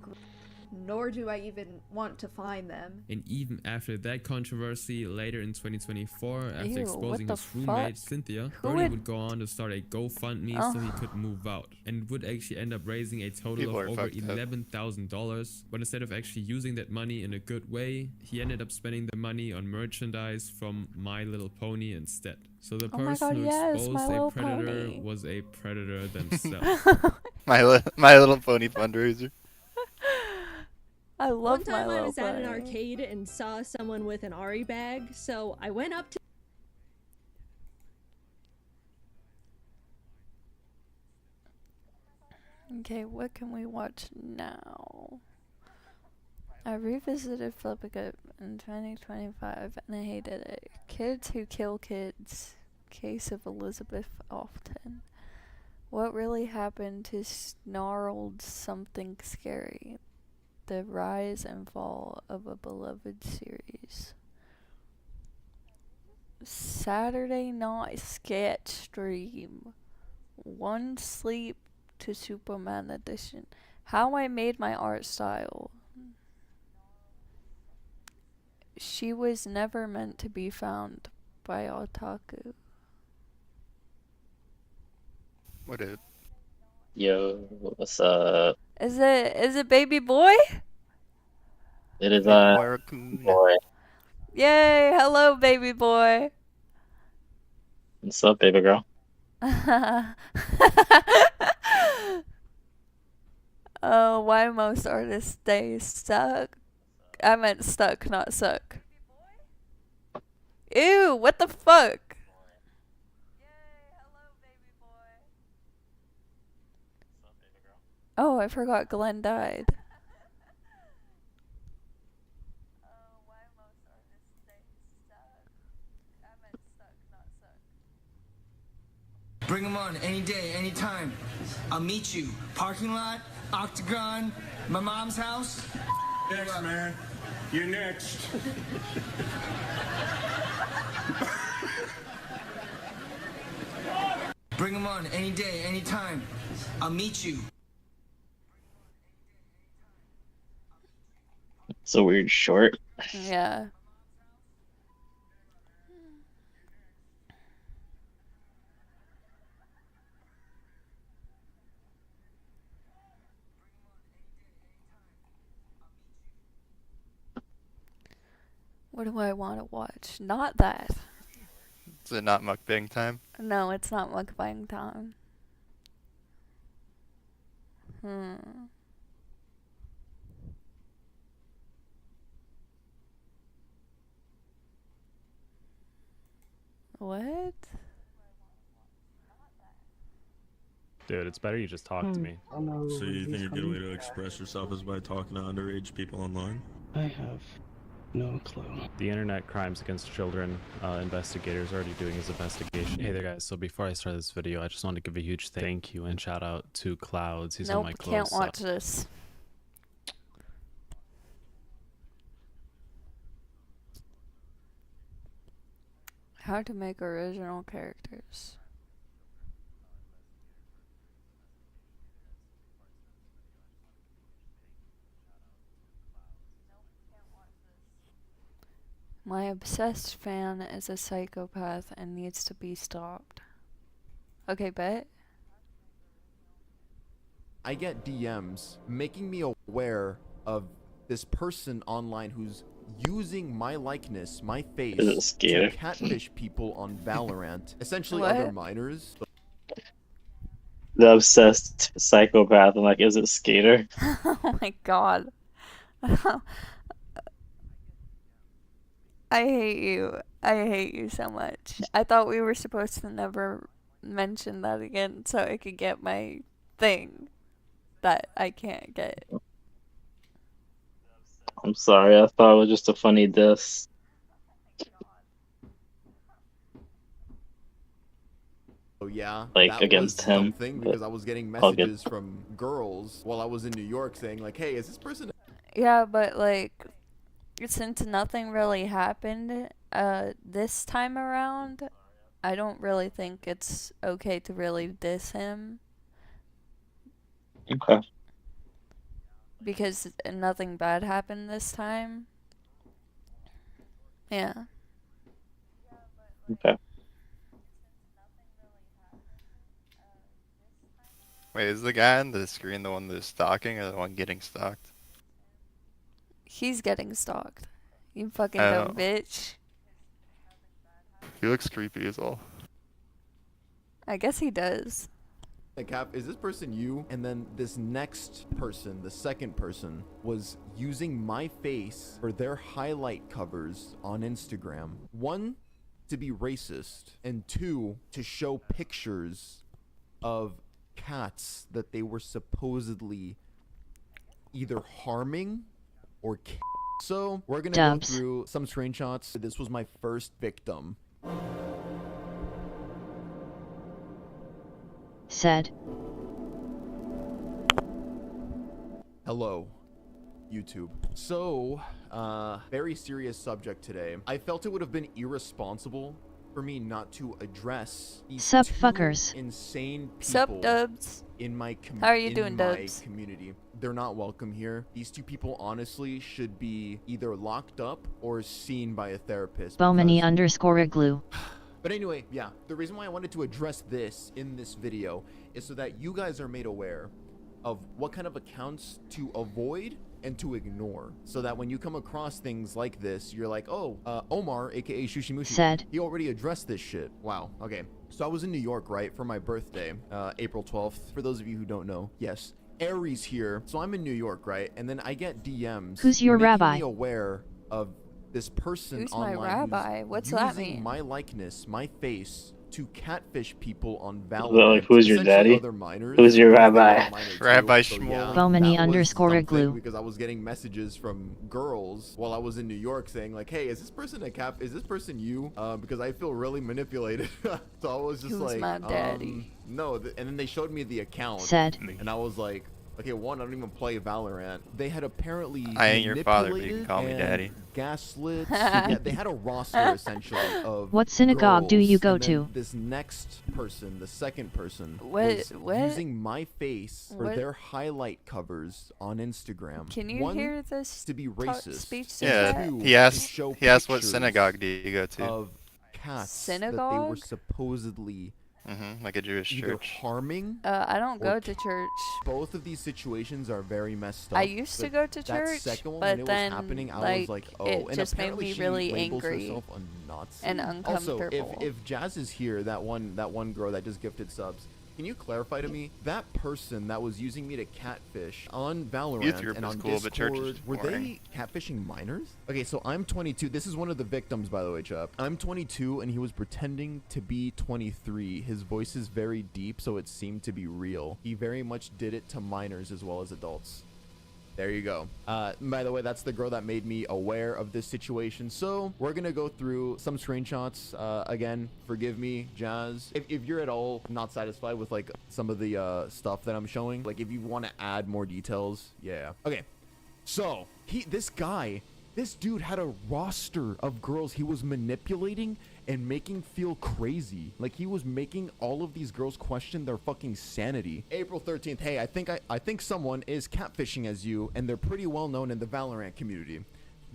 nor do I even want to find them. And even after that controversy, later in 2024, after Ew, exposing what his the roommate, fuck? Cynthia, Who Birdie would- would go on to start a GoFundMe so he could move out, and would actually end up raising a total People are of over fucked up. $11,000. But instead of actually using that money in a good way, he ended up spending the money on merchandise from My Little Pony instead. So the Oh my person God, who yes, exposed My a Little predator Pony. was a predator themselves. My Little Pony fundraiser. I love One time My I Little was at an Pony. arcade and saw someone with an Ari bag, so I went up to Okay, what can we watch now? I revisited Flipping It in 2025 and I hated it. Kids Who Kill Kids. Case of Elizabeth Often. What really happened to Snarled Something Scary? The rise and fall of a beloved series. Saturday night sketch stream. One Sleep to Superman edition. How I Made My Art Style. She Was Never Meant to Be Found by Otaku. What is? Yo, what's up? Is it baby boy? It is Boy. boy. Yay, hello baby boy. What's up, baby girl? Oh, why most artists days suck? I meant stuck, not suck. Ew, what the fuck? Oh, I forgot Glenn died. Bring them on any day, anytime. I'll meet you. Parking lot, Octagon, my mom's house. Next, man. You're next. Bring them on any day, anytime. I'll meet you. It's a weird short. Yeah. What do I want to watch? Not that. Is it not mukbang time? No, it's not mukbang time. What? Dude, it's better you just talk to me. So you think a good way to express yourself is by talking to underage people online? I have no clue. The Internet Crimes Against Children investigator is already doing his investigation. Hey there, guys. So before I start this video, I just want to give a huge thank you and shout out to Clouds. He's on my Nope, close can't watch this. How to make original characters. My obsessed fan is a psychopath and needs to be stopped. Okay, bet. I get DMs making me aware of this person online who's using my likeness, my face, Is it scary? to catfish people on Valorant. Essentially What? other minors. The obsessed psychopath. I'm like, is it Skater? Oh my god. I hate you. I hate you so much. I thought we were supposed to never mention that again so I could get my thing that I can't get. I'm sorry. I thought it was just a funny diss. So yeah, Like, that against was him, something because I was getting I'll get- messages from girls while I was in New York saying like, hey, is this person... Yeah, but like, since nothing really happened this time around, I don't really think it's okay to really diss him. Okay. Because nothing bad happened this time. Yeah. Okay. Wait, is the guy on the screen the one that's stalking or the one getting stalked? He's getting stalked. You fucking I dumb don't- bitch. He looks creepy as well. I guess he does. Like, Cap, is this person you? And then this next person, the second person, was using my face for their highlight covers on Instagram. One, to be racist, and two, to show pictures of cats that they were supposedly either harming or So, we're gonna Dubs. go through some screenshots. This was my first victim. Said. Hello, YouTube. So, very serious subject today. I felt it would have been irresponsible for me not to address these Sup, two fuckers. insane people Sup, Dubs? in my How are you doing, my Dubs? community. They're not welcome here. These two people honestly should be either locked up or seen by a therapist. Bomani underscore igloo. But anyway, yeah, the reason why I wanted to address this in this video is so that you guys are made aware of what kind of accounts to avoid and to ignore, so that when you come across things like this, you're like, oh, Omar, aka Shushimushi, Said. he already addressed this shit. Wow, okay. So I was in New York, right, for my birthday, April 12th. For those of you who don't know, yes, Aries here. So I'm in New York, right, and then I get DMs. Who's your making rabbi? me aware of this person Who's my online rabbi? who's What's that using mean? my likeness, my face, to catfish people on Is that Valorant. like, who's your essentially daddy? other minors, Who's your because they rabbi? are minor too. Rabbi So, Shmuel. yeah, Bomani that was underscore something igloo. because I was getting messages from girls while I was in New York saying like, hey, is this person a cap? Is this person you? Because I feel really manipulated. So I was just Who's like, my daddy? no. And then they showed me the account. Said. And I was like, okay, one, I don't even play Valorant. They had apparently I ain't your father, but you can manipulated call me and daddy. gaslit. Yeah, they had a roster essentially of What synagogue do you girls, go and then to? This next person, the second person, What- was what? using my face for What? their highlight covers on Instagram. Can you One, hear this to be racist. speech to Yeah, chat? Two, he to asked. show He asked what pictures synagogue do you go to? of cats that they were Synagogue? supposedly Like a Jewish either church. harming. I don't or go to church. Both of these situations are very messed up. I used to but go to that church, second one, but when it then, was happening, I like, was like, oh, it and just made apparently me she really labels angry herself a Nazi. and Also, uncomfortable. if Jazz is here, that one girl that just gifted subs, can you clarify to me that person that was using me to catfish on Valorant Youth group and is on cool, but church is Discord, were boring. they catfishing minors? Okay, so I'm 22. This is one of the victims, by the way, Chup. I'm 22, and he was pretending to be 23. His voice is very deep, so it seemed to be real. He very much did it to minors as well as adults. There you go. By the way, that's the girl that made me aware of this situation. So we're gonna go through some screenshots. Again, forgive me, Jazz. If you're at all not satisfied with like some of the stuff that I'm showing, like if you want to add more details, yeah. Okay. So this dude had a roster of girls he was manipulating and making feel crazy. Like he was making all of these girls question their fucking sanity. April 13th, hey, I think someone is catfishing as you, and they're pretty well known in the Valorant community.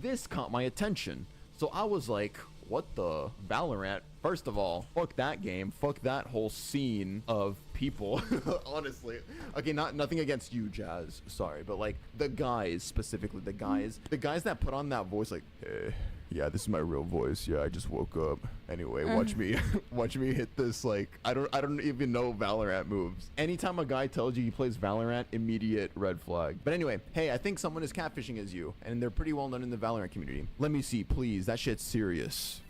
This caught my attention. So I was like, what the Valorant? First of all, fuck that game. Fuck that whole scene of people. Honestly. Okay, nothing against you, Jazz. Sorry, but like the guys specifically, the guys that put on that voice, like, hey, yeah, this is my real voice. Yeah, I just woke up. Anyway, watch me hit this. Like, I don't even know Valorant moves. Anytime a guy tells you he plays Valorant, immediate red flag. But anyway, hey, I think someone is catfishing as you, and they're pretty well known in the Valorant community. Let me see, please. That shit's serious.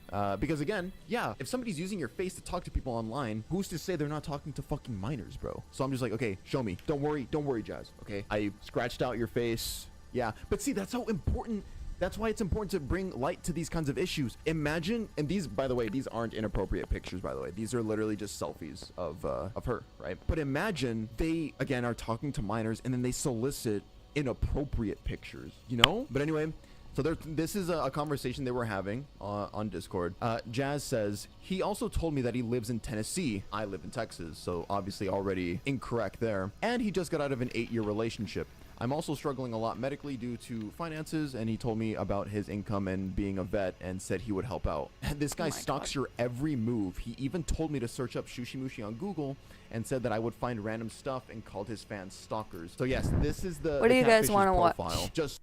Because again, yeah, if somebody's using your face to talk to people online, who's to say they're not talking to fucking minors, bro? So I'm just like, okay, show me. Don't worry, Jazz. Okay, I scratched out your face. Yeah, but see, that's how important. That's why it's important to bring light to these kinds of issues. Imagine, and these, by the way, these aren't inappropriate pictures, by the way. These are literally just selfies of her, right? But imagine they, again, are talking to minors and then they solicit inappropriate pictures, you know? But anyway, so this is a conversation they were having on Discord. Jazz says, he also told me that he lives in Tennessee. I live in Texas, so obviously already incorrect there. And he just got out of an 8-year relationship. I'm also struggling a lot medically due to finances, and he told me about his income and being a vet and said he would help out. This guy stalks your every move. He even told me to search up Shushimushi on Google and said that I would find random stuff and called his fans stalkers. So yes, this is the What do you guys want to watch? watch?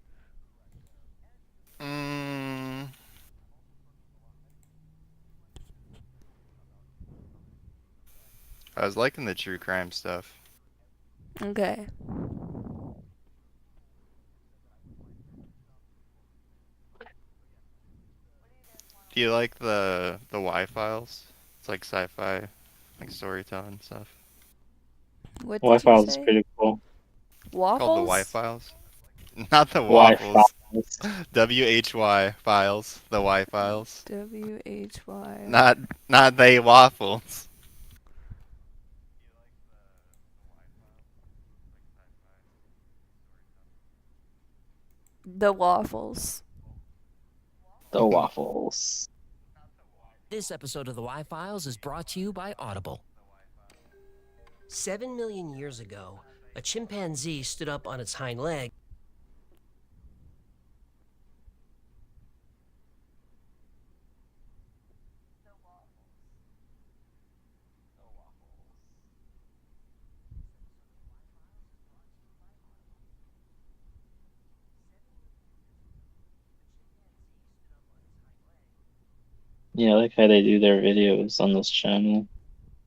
I was liking the true crime stuff. Okay. Do you like the Y files? It's like sci-fi, like storytelling stuff. What Y did you files is say? pretty cool. Waffles? Called the Y files. Not the Y waffles. files. WHY files. The Y files. WHY. Not they waffles. The waffles. The waffles. This episode of the Y-Files is brought to you by Audible. 7 million years ago, a chimpanzee stood up on its hind leg. Yeah, I like how they do their videos on this channel.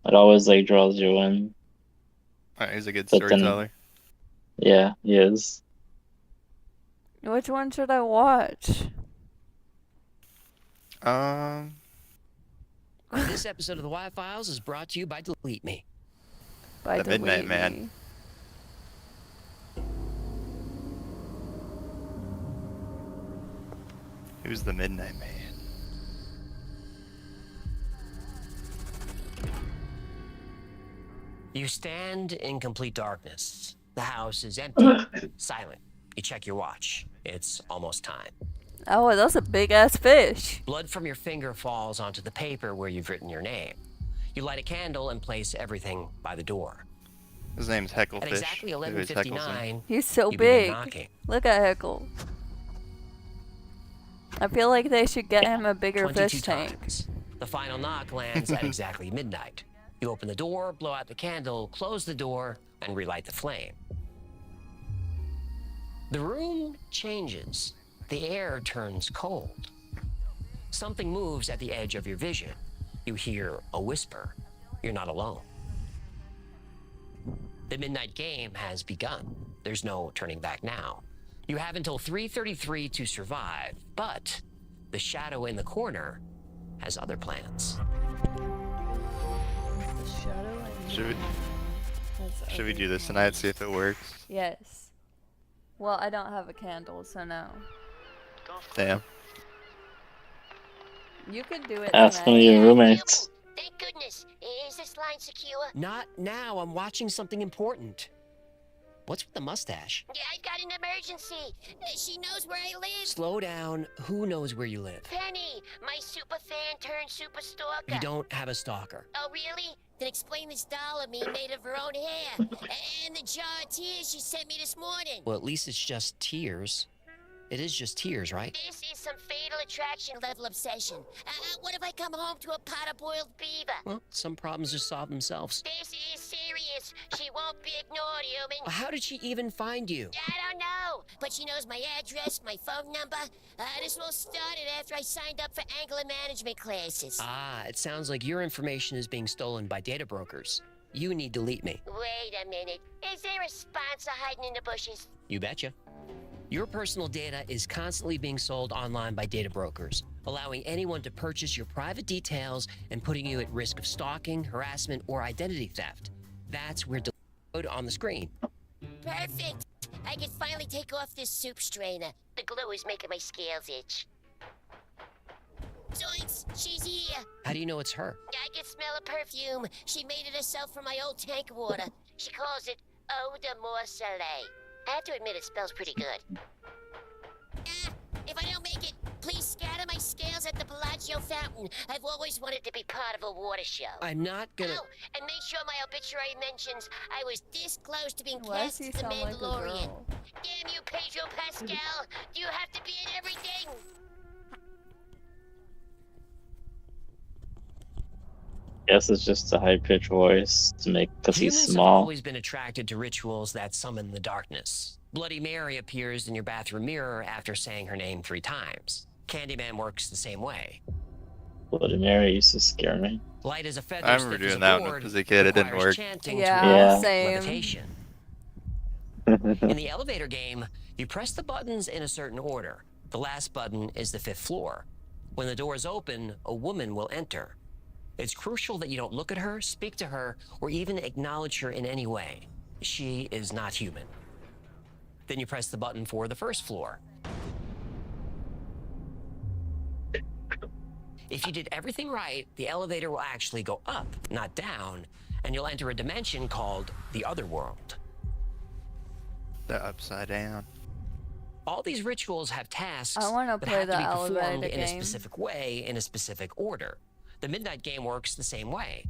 It always like draws you in. He's a good But then- storyteller. Yeah, he is. Which one should I watch? This episode of the Y-Files is brought to you by Delete Me. By The Midnight Delete Man. Me. Who's the Midnight Man? You stand in complete darkness. The house is empty, silent. You check your watch. It's almost time. Oh, that's a big ass fish. Blood from your finger falls onto the paper where you've written your name. You light a candle and place everything by the door. His name's Hecklefish. At exactly Who always heckles him. 11:59, He's so you begin big. knocking. Look at Heckle. I feel like they should get him a bigger 22 fish tank. times. The final knock lands at exactly midnight. You open the door, blow out the candle, close the door, and relight the flame. The room changes. The air turns cold. Something moves at the edge of your vision. You hear a whisper. You're not alone. The midnight game has begun. There's no turning back now. You have until 3:33 to survive, but the shadow in the corner has other plans. The shadow and Should we do this tonight? See if it works. Yes. Well, I don't have a candle, so no. Damn. You could do it Ask one of tonight. your roommates. Thank goodness. Is this line secure? Not now. I'm watching something important. What's with the mustache? Yeah, I've got an emergency. She knows where I live. Slow down. Who knows where you live? Penny, my super fan turned super stalker. You don't have a stalker. Oh, really? Then explain this doll of me made of her own hair. And the jar of tears she sent me this morning. Well, at least it's just tears. It is just tears, right? This is some fatal attraction level obsession. What if I come home to a pot of boiled beaver? Well, some problems just solve themselves. This is serious. She won't be ignored, human. How did she even find you? I don't know, but she knows my address, my phone number. This all started after I signed up for angler management classes. Ah, it sounds like your information is being stolen by data brokers. You need to delete me. Wait a minute. Is there a sponsor hiding in the bushes? You betcha. Your personal data is constantly being sold online by data brokers, allowing anyone to purchase your private details and putting you at risk of stalking, harassment, or identity theft. That's where delete on the screen. Perfect. I can finally take off this soup strainer. The glue is making my scales itch. Zoinks! She's here! How do you know it's her? I can smell a perfume. She made it herself from my old tank of water. She calls it Eau de Morcellet. I have to admit it smells pretty good. If I don't make it, please scatter my scales at the Bellagio fountain. I've always wanted to be part of a water show. I'm not gonna... Oh, and make sure my obituary mentions I was this close to being Why cast does as he the sound like a Mandalorian. girl? Damn you, Pedro Pascal! Do you have to be in everything? Guess it's just a high-pitched voice to make because he's Humans have small. always been attracted to rituals that summon the darkness. Bloody Mary appears in your bathroom mirror after saying her name 3 times. Candyman works the same way. Bloody Mary used to scare me. Light as a feather. I remember doing that when I was a kid. It didn't work. Yeah, same. Levitation. In the elevator game, you press the buttons in a certain order. The last button is the 5th floor. When the doors open, a woman will enter. It's crucial that you don't look at her, speak to her, or even acknowledge her in any way. She is not human. Then you press the button for the 1st floor. If you did everything right, the elevator will actually go up, not down, and you'll enter a dimension called the other world. The upside down. All these rituals have tasks I wanna that play have to the be performed elevator in a game. specific way, in a specific order. The Midnight Game works the same way.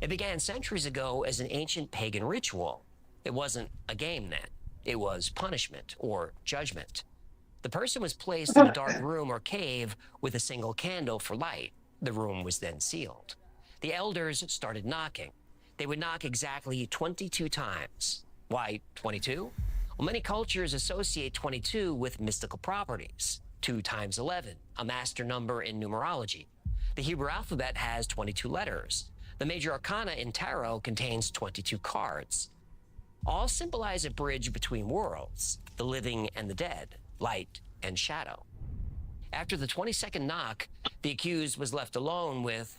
It began centuries ago as an ancient pagan ritual. It wasn't a game then. It was punishment or judgment. The person was placed in a dark room or cave with a single candle for light. The room was then sealed. The elders started knocking. They would knock exactly 22 times. Why 22? Well, many cultures associate 22 with mystical properties. 2 times 11, a master number in numerology. The Hebrew alphabet has 22 letters. The major arcana in tarot contains 22 cards. All symbolize a bridge between worlds, the living and the dead, light and shadow. After the 22nd knock, the accused was left alone with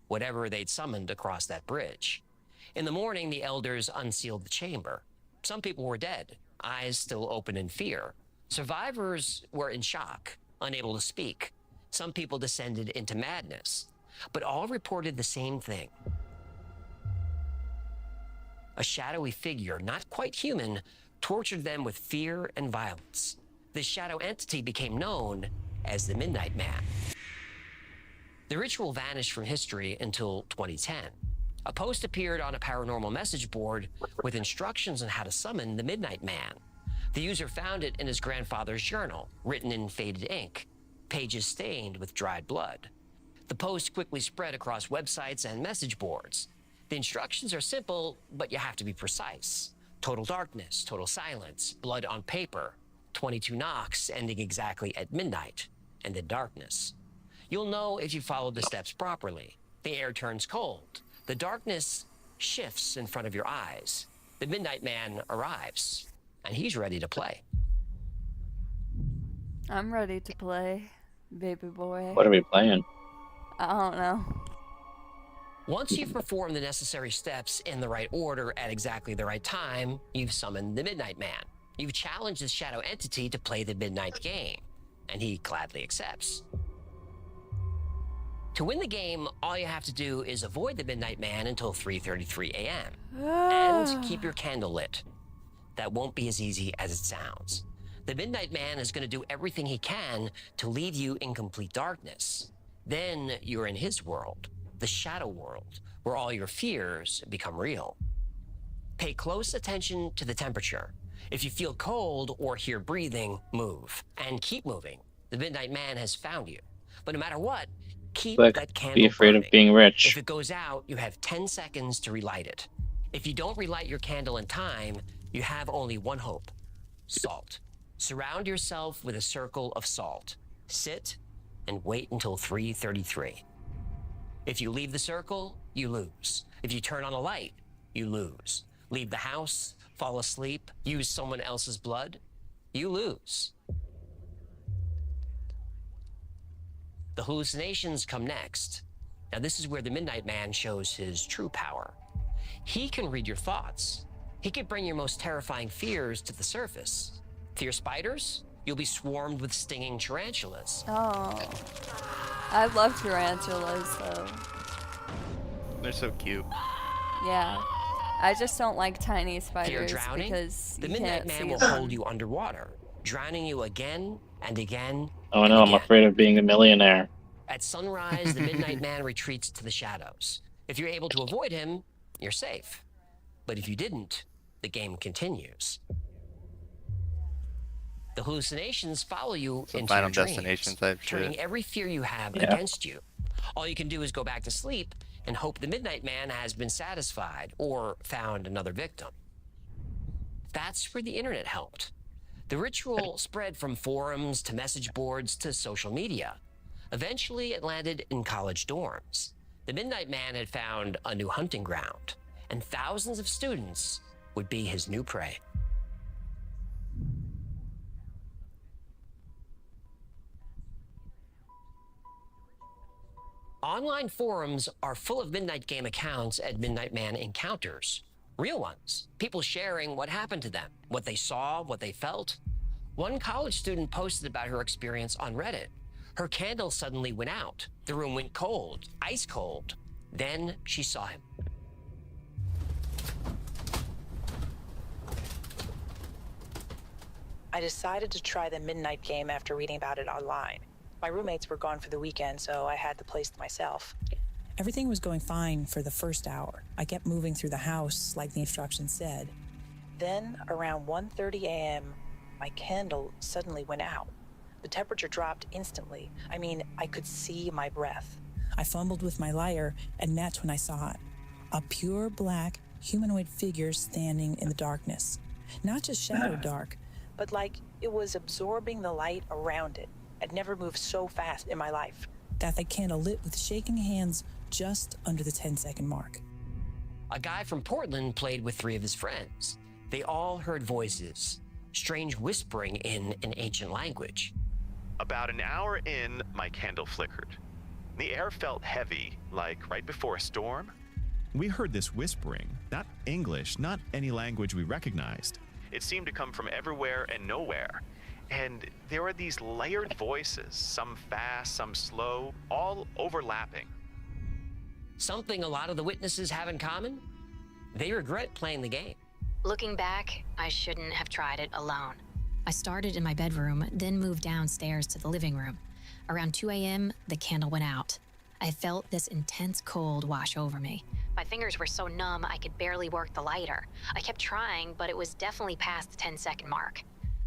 whatever they'd summoned across that bridge. In the morning, the elders unsealed the chamber. Some people were dead, eyes still open in fear. Survivors were in shock, unable to speak. Some people descended into madness, but all reported the same thing. A shadowy figure, not quite human, tortured them with fear and violence. This shadow entity became known as the Midnight Man. The ritual vanished from history until 2010. A post appeared on a paranormal message board with instructions on how to summon the Midnight Man. The user found it in his grandfather's journal, written in faded ink, pages stained with dried blood. The post quickly spread across websites and message boards. The instructions are simple, but you have to be precise. Total darkness, total silence, blood on paper, 22 knocks ending exactly at midnight, and then darkness. You'll know if you followed the steps properly. The air turns cold. The darkness shifts in front of your eyes. The Midnight Man arrives, and he's ready to play. I'm ready to play, baby boy. What are we playing? I don't know. Once you've performed the necessary steps in the right order at exactly the right time, you've summoned the Midnight Man. You've challenged this shadow entity to play the Midnight Game, and he gladly accepts. To win the game, all you have to do is avoid the Midnight Man until 3:33 a.m. and keep your candle lit. That won't be as easy as it sounds. The Midnight Man is going to do everything he can to leave you in complete darkness. Then you're in his world, the shadow world, where all your fears become real. Pay close attention to the temperature. If you feel cold or hear breathing, move, and keep moving. the Midnight Man has found you. But no matter what, keep Like, that candle be afraid burning. of being rich. If it goes out, you have 10 seconds to relight it. If you don't relight your candle in time, you have only one hope: salt. Surround yourself with a circle of salt. Sit and wait until 3:33. If you leave the circle, you lose. If you turn on a light, you lose. Leave the house, fall asleep, use someone else's blood, you lose. The hallucinations come next. Now, this is where the Midnight Man shows his true power. He can read your thoughts. He can bring your most terrifying fears to the surface. Fear spiders? You'll be swarmed with stinging tarantulas. Oh. I love tarantulas, though. They're so cute. Yeah. I just don't like tiny Fear spiders drowning? because The you Midnight can't Man see will them. hold you underwater, drowning you again and again. Oh no, I'm afraid of being a millionaire. At sunrise, the Midnight Man retreats to the shadows. If you're able to avoid him, you're safe. But if you didn't, the game continues. The hallucinations follow you Some into Final your dreams, Destination type turning shit. every fear you have Yeah. against you. All you can do is go back to sleep and hope the Midnight Man has been satisfied or found another victim. That's where the internet helped. The ritual spread from forums to message boards to social media. Eventually, it landed in college dorms. The Midnight Man had found a new hunting ground, and thousands of students would be his new prey. Online forums are full of Midnight Game accounts and Midnight Man encounters. Real ones. People sharing what happened to them, what they saw, what they felt. One college student posted about her experience on Reddit. Her candle suddenly went out. The room went cold, ice cold. Then she saw him. I decided to try the Midnight Game after reading about it online. My roommates were gone for the weekend, so I had the place to myself. Everything was going fine for the first hour. I kept moving through the house like the instructions said. Then, around 1:30 a.m., my candle suddenly went out. The temperature dropped instantly. I mean, I could see my breath. I fumbled with my lighter, and that's when I saw it. A pure black, humanoid figure standing in the darkness. Not just shadow dark, but like it was absorbing the light around it. I'd never moved so fast in my life. That candle lit with shaking hands just under the 10-second mark. A guy from Portland played with 3 of his friends. They all heard voices, strange whispering in an ancient language. About an hour in, my candle flickered. The air felt heavy, like right before a storm. We heard this whispering, not English, not any language we recognized. It seemed to come from everywhere and nowhere. And there were these layered voices, some fast, some slow, all overlapping. Something a lot of the witnesses have in common? They regret playing the game. Looking back, I shouldn't have tried it alone. I started in my bedroom, then moved downstairs to the living room. Around 2 a.m., the candle went out. I felt this intense cold wash over me. My fingers were so numb I could barely work the lighter. I kept trying, but it was definitely past the 10-second mark.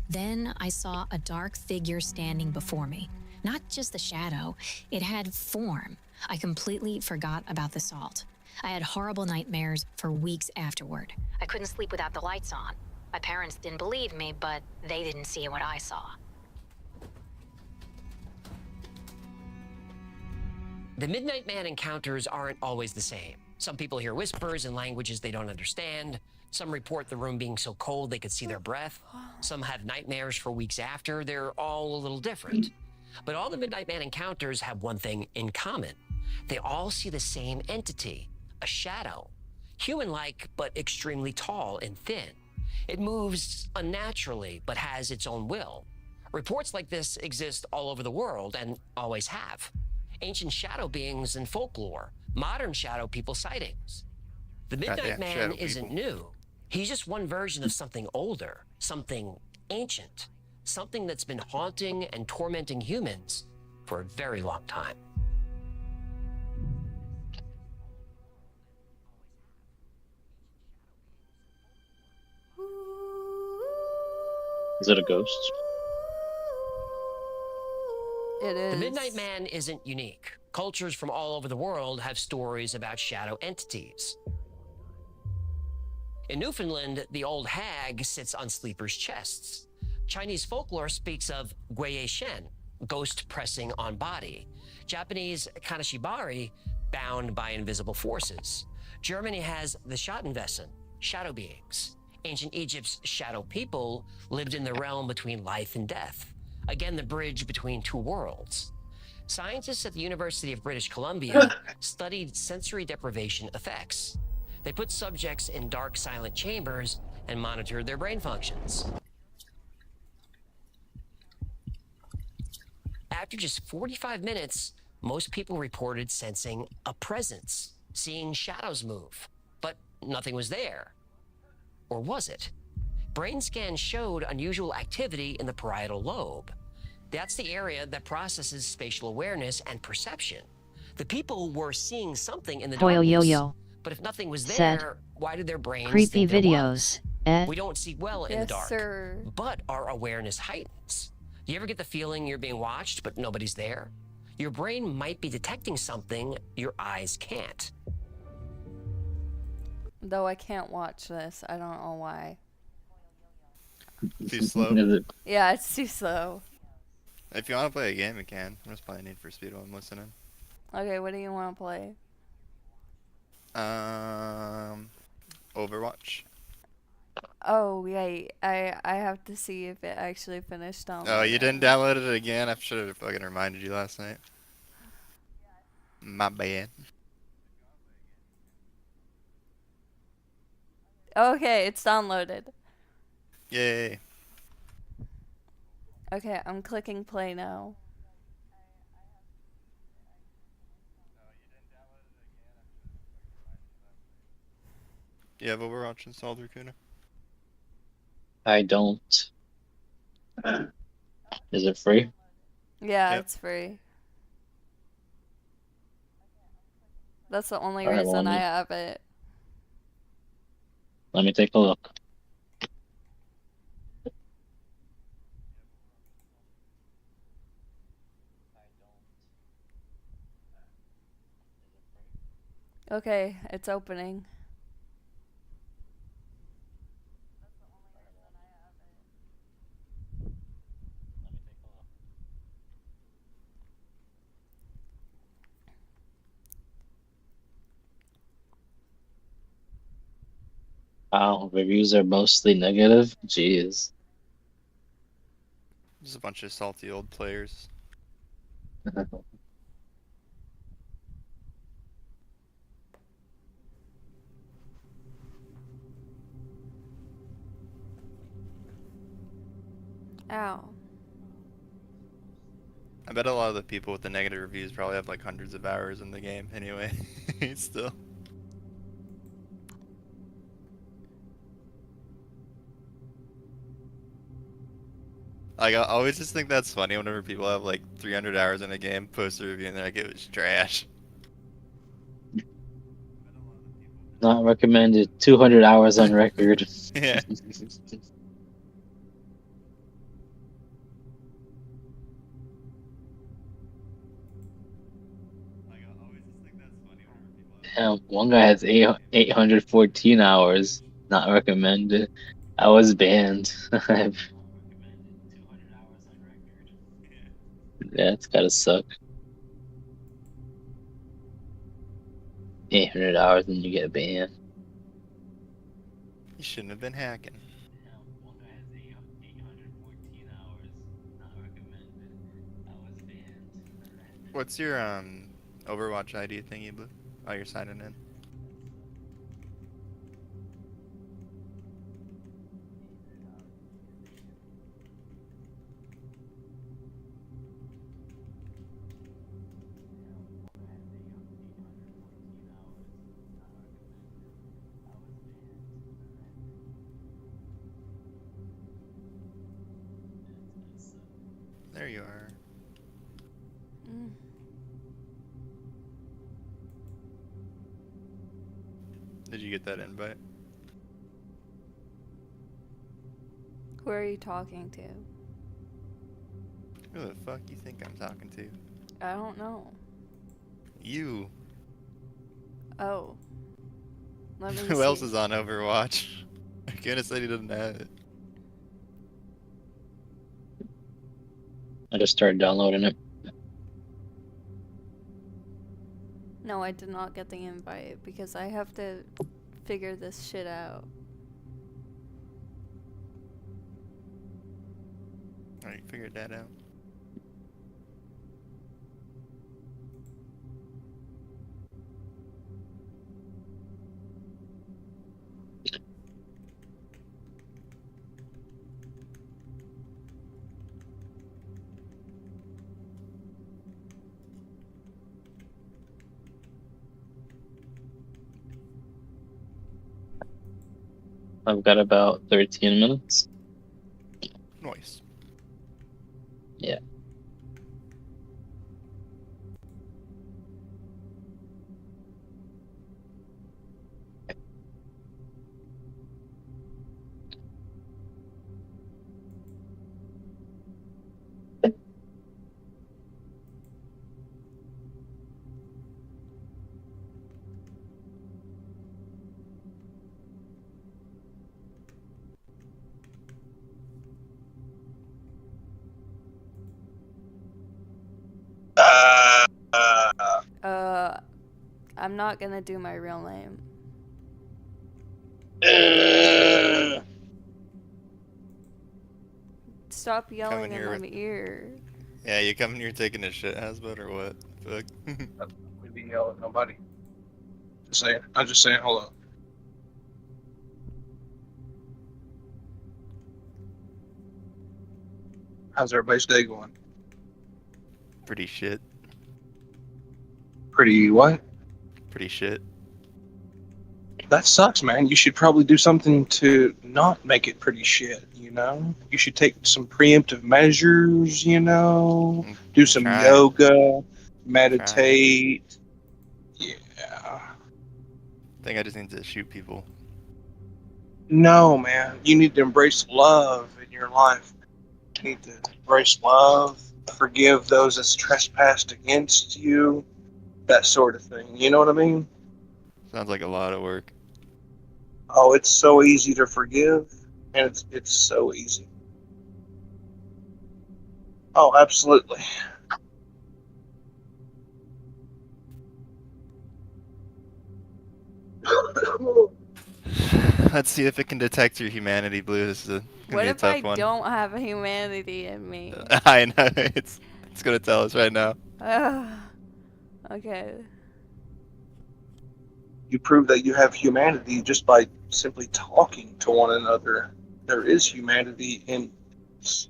Then I saw a dark figure standing before me. Not just a shadow, it had form. I completely forgot about the salt. I had horrible nightmares for weeks afterward. I couldn't sleep without the lights on. My parents didn't believe me, but they didn't see what I saw. The Midnight Man encounters aren't always the same. Some people hear whispers in languages they don't understand. Some report the room being so cold they could see their breath. Some have nightmares for weeks after. They're all a little different. But all the Midnight Man encounters have one thing in common. They all see the same entity, a shadow. Human-like, but extremely tall and thin. It moves unnaturally, but has its own will. Reports like this exist all over the world and always have. Ancient shadow beings in folklore, modern shadow people sightings. The Midnight Goddamn Man shadow isn't people. new. He's just one version of something older, something ancient, something that's been haunting and tormenting humans for a very long time. Is it a ghost? It is. The Midnight Man isn't unique. Cultures from all over the world have stories about shadow entities. In Newfoundland, the old hag sits on sleepers' chests. Chinese folklore speaks of guiye shen, ghost pressing on body. Japanese kanashibari, bound by invisible forces. Germany has the Schattenwesen, shadow beings. Ancient Egypt's shadow people lived in the realm between life and death. Again, the bridge between two worlds. Scientists at the University of British Columbia studied sensory deprivation effects. They put subjects in dark, silent chambers and monitored their brain functions. After just 45 minutes, most people reported sensing a presence, seeing shadows move, but nothing was there. Or was it? Brain scans showed unusual activity in the parietal lobe. That's the area that processes spatial awareness and perception. The people were seeing something in the Hoyo darkness. Yo-Yo But if nothing was said, there, why did their brains creepy think there videos, was? We don't see well in the Yes, dark, sir. but our awareness heightens. Do you ever get the feeling you're being watched, but nobody's there? Your brain might be detecting something your eyes can't. Though I can't watch this. I don't know why. Too slow. Yeah, it's too slow. If you want to play a game, you can. I'm just playing Need for Speed while I'm listening. Okay, what do you want to play? Overwatch. Oh, yeah, I have to see if it actually finished downloading. Oh, you didn't download it again? I should have fucking reminded you last night. My bad. Okay, it's downloaded. Yay. Okay, I'm clicking play now. Do you have Overwatch installed, Raccoon? I don't. Is it free? Yeah, Yep. it's free. That's the only Alright, reason well, I have it. Let me take a look. Okay, it's opening. Wow, reviews are mostly negative? Jeez. Just a bunch of salty old players. Ow. I bet a lot of the people with the negative reviews probably have like hundreds of hours in the game anyway. Still. Like, I always just think that's funny whenever people have like 300 hours in a game, post a review, and they're like, it was trash. Not recommended. 200 hours on record. Yeah. Damn, one guy has 814 hours. Not recommended. I was banned. Yeah, it's gotta suck. 800 hours and you get banned. You shouldn't have been hacking. What's your Overwatch ID thingy, Blue? Oh, you're signing in. There you are. Mm. Did you get that invite? Who are you talking to? Who the fuck you think I'm talking to? I don't know. You. Oh. Let me Who see. else is on Overwatch? Goodness said he doesn't have it. I just started downloading it. No, I did not get the invite because I have to figure this shit out. Alright, figured that out. I've got about 13 minutes. Nice. Yeah. I'm not gonna do my real name. Stop yelling in my ear. Yeah, you coming here taking a shit, Hasbut, or what? Fuck. We be yelling at nobody. Just saying. I'm just saying hello. How's everybody's day going? Pretty shit. Pretty what? Pretty shit. That sucks, man. You should probably do something to not make it pretty shit, you know? You should take some preemptive measures, you know? Do some yoga, meditate. Yeah. I think I just need to shoot people. No, man. You need to embrace love in your life. You need to embrace love, forgive those that's trespassed against you, that sort of thing. You know what I mean? Sounds like a lot of work. Oh, it's so easy to forgive, and it's so easy. Oh, absolutely. Let's see if it can detect your humanity, Blue. This is gonna What be a if I tough one. don't have a humanity in me? I know, it's gonna tell us right now. Okay. You prove that you have humanity just by simply talking to one another. There is humanity in us.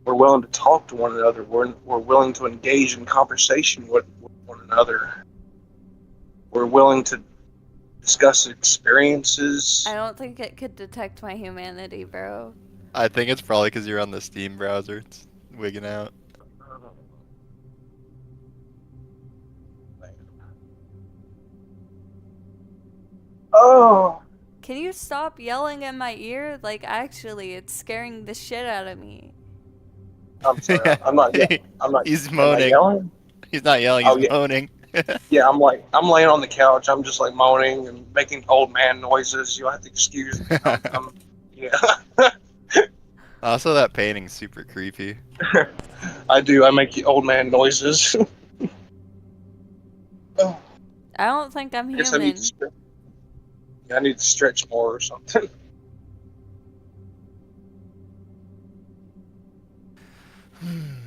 We're willing to talk to one another. We're willing to engage in conversation with one another. We're willing to discuss experiences. I don't think it could detect my humanity, bro. I think it's probably because you're on the Steam browser. It's wigging out. Oh. Can you stop yelling in my ear? Like, actually, it's scaring the shit out of me. I'm sorry. I'm not. I'm not. He's am I moaning. yelling? He's not yelling. Oh, He's yeah. moaning. Yeah, I'm laying on the couch. I'm just like moaning and making old man noises. You'll have to excuse me. Yeah. Also, that painting's super creepy. I do. I make the old man noises. I don't think I'm I guess I human. I need to stretch more or something.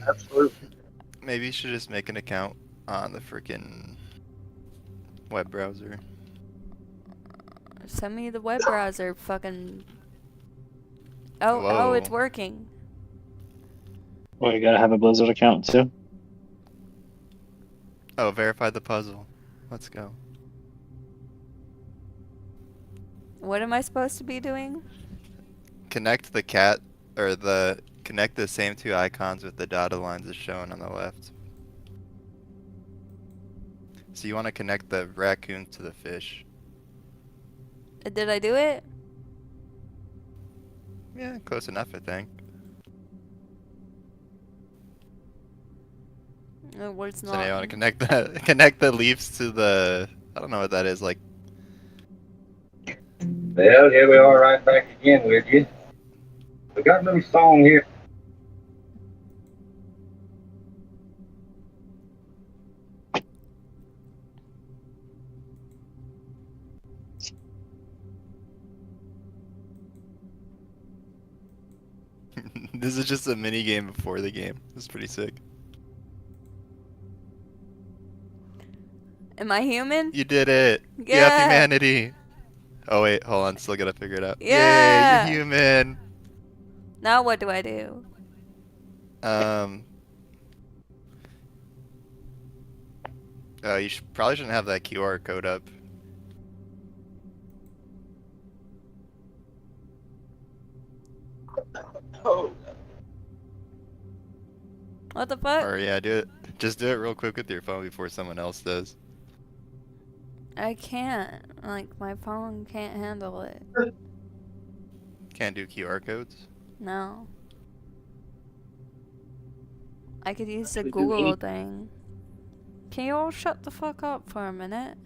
Absolutely. Maybe you should just make an account on the freaking web browser. Send me the web browser, fucking. Oh, Whoa. it's working. Well, you gotta have a Blizzard account too. Oh, verify the puzzle. Let's go. What am I supposed to be doing? Connect the connect the same two icons with the dotted lines as shown on the left. So you want to connect the raccoons to the fish. Did I do it? Yeah, close enough, I think. No, it's So now you not. want to connect the leaves to the, I don't know what that is, like. Well, here we are right back again with you. We got a little song here. This is just a mini game before the game. This is pretty sick. Am I human? You did it. You have Yeah. humanity. Oh wait, hold on. Still gotta figure it out. Yeah. Yay, you're human. Now what do I do? You probably shouldn't have that QR code up. Oh. What the fuck? Or yeah, do it. Just do it real quick with your phone before someone else does. I can't. Like, my phone can't handle it. Can't do QR codes. No. I could use the Google thing. Can you all shut the fuck up for a minute?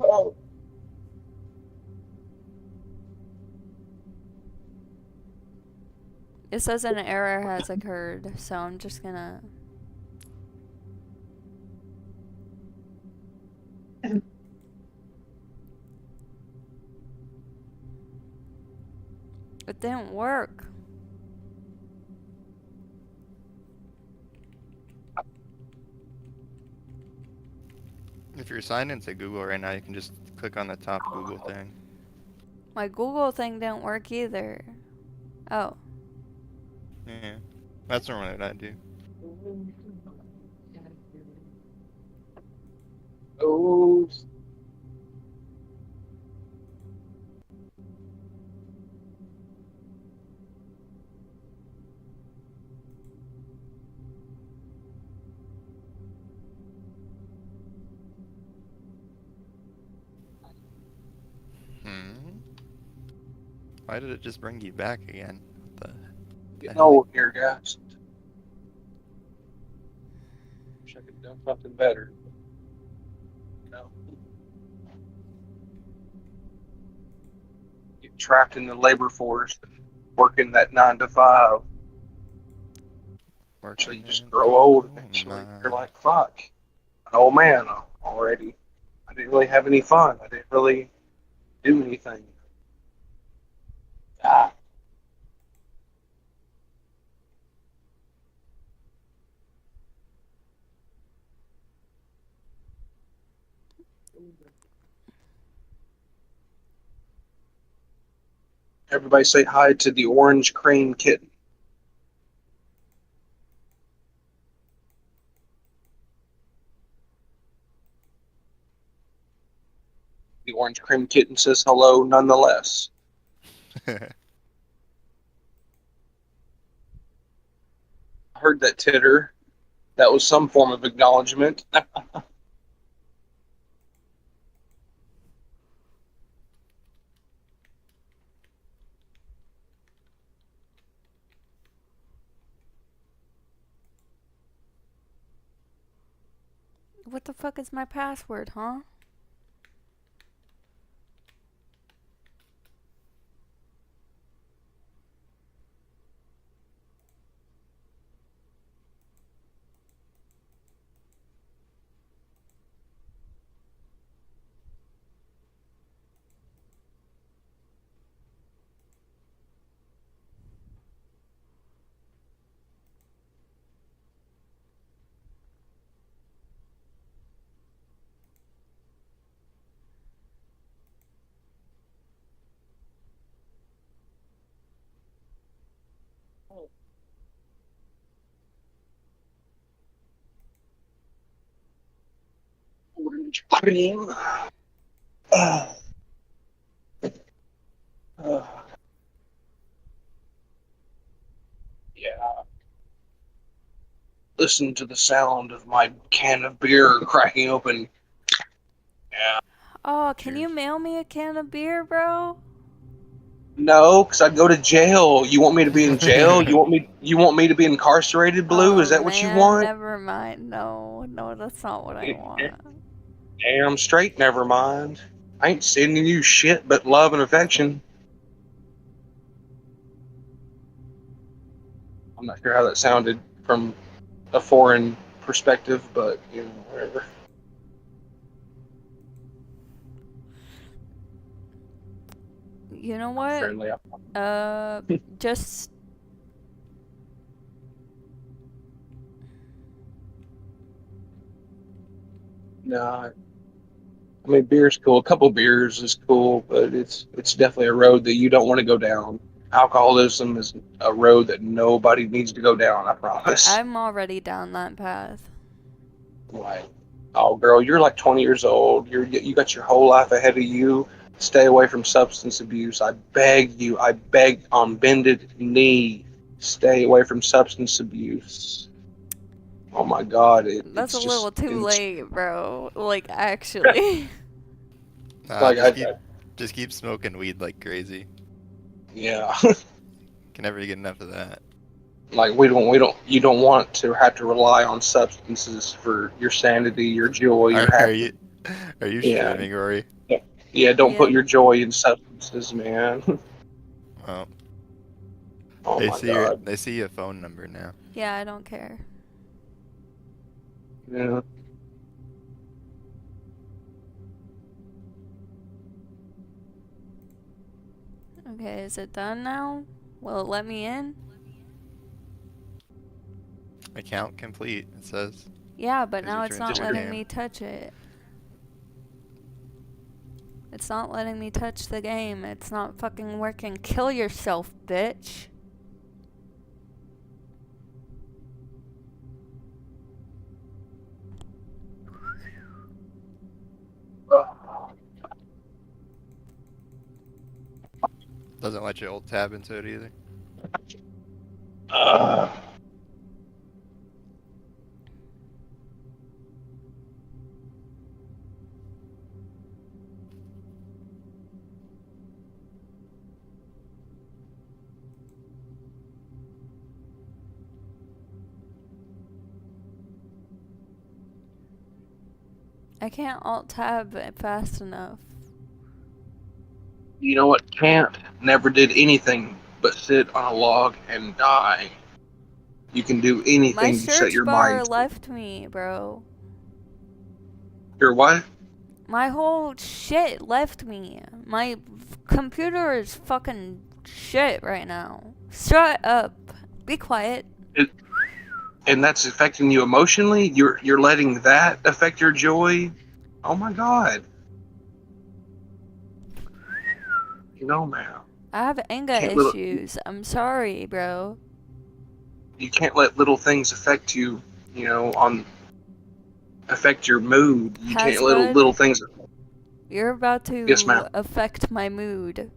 Oh. It says an error has occurred, so I'm just gonna... It didn't work. If you're signed into Google right now, you can just click on the top Google thing. My Google thing didn't work either. Oh. Yeah, that's normally what I do. Oh. Why did it just bring you back again? What the Getting hell? old here, guys. Wish I could have done something better. No. Get trapped in the labor force, working that 9 to 5. So you just grow old eventually. You're like, fuck, an old man already. I didn't really have any fun. I didn't really do anything. Ah. Everybody say hi to the orange crane kitten. The orange cream kitten says hello nonetheless. I heard that titter. That was some form of acknowledgement. What the fuck is my password, huh? cream. Yeah. Listen to the sound of my can of beer cracking open. Yeah. Oh, can you mail me a can of beer, bro? No, because I'd go to jail. You want me to be in jail? You want me to be incarcerated, Blue? Is Oh that what you man, want? never mind. No, that's not what I want. Damn straight, never mind. I ain't sending you shit but love and affection. I'm not sure how that sounded from a foreign perspective, but whatever. You know what? Friendly. Just No, I mean beer's cool. A couple beers is cool, but it's definitely a road that you don't want to go down. Alcoholism is a road that nobody needs to go down. I promise. I'm already down that path. Like, oh, girl, you're like 20 years old. You got your whole life ahead of you. Stay away from substance abuse. I beg you. I beg on bended knee. Stay away from substance abuse. Oh my God, That's it's a little just too late, bro. Like, actually. Nah, like just keep smoking weed like crazy. yeah. Can never get enough of that. Like you don't want to have to rely on substances for your sanity, your joy, your happiness. Are you Yeah. streaming, Rory? Yeah, don't put your joy in substances, man. Oh. Oh my God. They see your phone number now. Yeah, I don't care. Yeah. Okay, is it done now? Will it let me in? Account complete, it says. Yeah, but User now it's not transfer letting game. me touch it. It's not letting me touch the game. It's not fucking working. Kill yourself, bitch. Doesn't let you alt tab into it either. I can't alt tab it fast enough. You know what? Can't never did anything but sit on a log and die. You can do My anything you set search your bar mind to. left me, bro. Your what? My whole shit left me. My computer is fucking shit right now. Shut up. Be quiet. And that's affecting you emotionally? You're letting that affect your joy? Oh my God. Man. I have anger issues. I'm sorry, bro. You can't let little things affect you, affect your mood. You can't let Hasbud, little things. You're about to Yes, ma'am. affect my mood.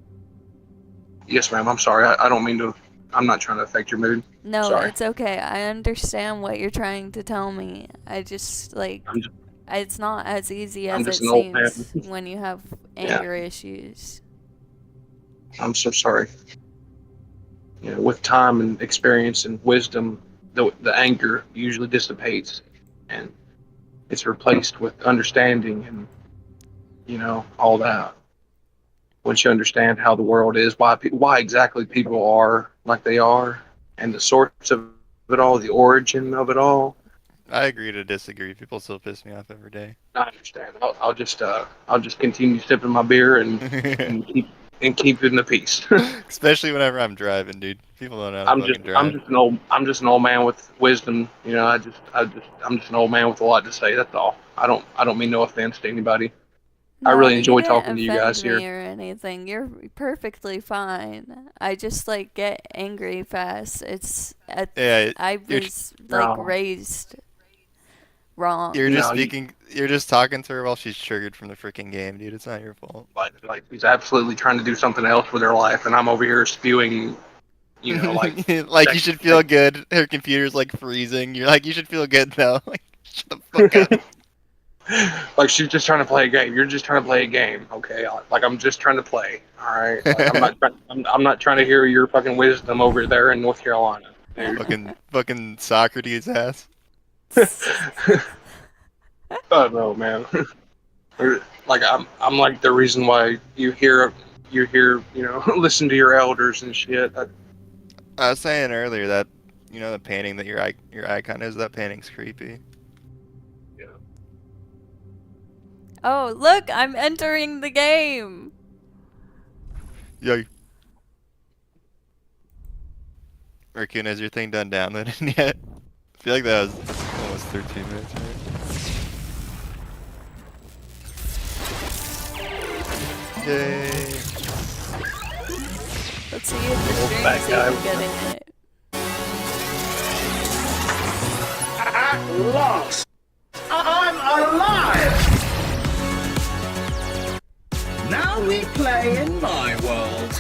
Yes, ma'am. I'm sorry. I don't mean to. I'm not trying to affect your mood. No, Sorry. it's okay. I understand what you're trying to tell me. I just, it's not as easy as I'm it just an old man. seems when you have Yeah. anger issues. I'm so sorry. With time and experience and wisdom, the anger usually dissipates, and it's replaced with understanding and all that. Once you understand how the world is, why exactly people are like they are, and the source of it all, the origin of it all. I agree to disagree. People still piss me off every day. I understand. I'll just continue sipping my beer and keep in the peace. Especially whenever I'm driving, dude. People don't know how to fucking drive. I'm just an old man with wisdom. I'm just an old man with a lot to say. That's all. I don't mean no offense to anybody. I really enjoy talking to you guys here. You didn't offend me or anything. You're perfectly fine. I just get angry fast. I was raised wrong. You're just No, speaking. You're just talking to her while she's triggered from the freaking game, dude. It's not your fault. Like she's absolutely trying to do something else with her life, and I'm over here spewing, you know, like like you should feel good. Her computer's like freezing. You're like, you should feel good though. Like, shut the fuck up. like she's just trying to play a game. You're just trying to play a game, okay? Like I'm just trying to play. All right. Like, I'm not trying to hear your fucking wisdom over there in North Carolina. Dude. Fucking Socrates ass. Oh no, man. Like I'm like the reason why you hear, you know, listen to your elders and shit. I was saying earlier that, you know, the painting that your icon is, that painting's creepy. Oh, look, I'm entering the game. Yay. Raccoon, has your thing done downloading yet? I feel like that was almost 13 minutes, right? Yay. Let's see if the stream's even getting it. At last, I'm alive! Now we play in my world.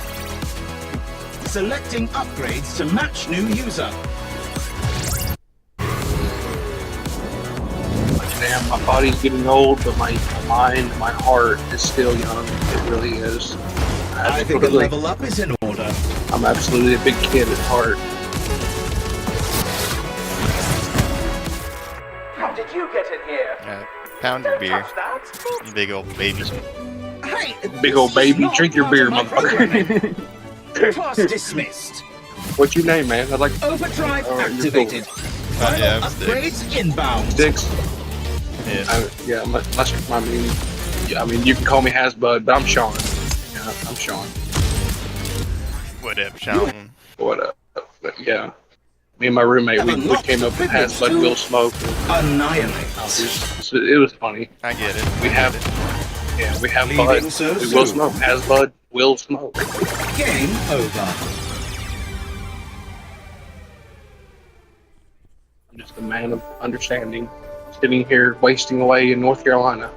Selecting upgrades to match new user. Damn, my body's getting old, but my mind, my heart is still young. It really is. I think a level up is in order. I'm absolutely a big kid at heart. How did you get in here? Pound your beer. You big old baby. Hey, Big old baby, drink your beer, motherfucker. Class dismissed. What's your name, man? I'd like Overdrive activated. Yeah, Upgrades inbound. Styx. Yeah. I mean, you can call me Hasbud, but I'm Sean. Yeah, I'm Sean. What up, Sean? What up? But yeah, me and my roommate, we came up with Hasbud will smoke. Annihilate us. It was funny. I get it. We have Bud. We will smoke. Hasbud will smoke. Game over. I'm just a man of understanding, sitting here wasting away in North Carolina.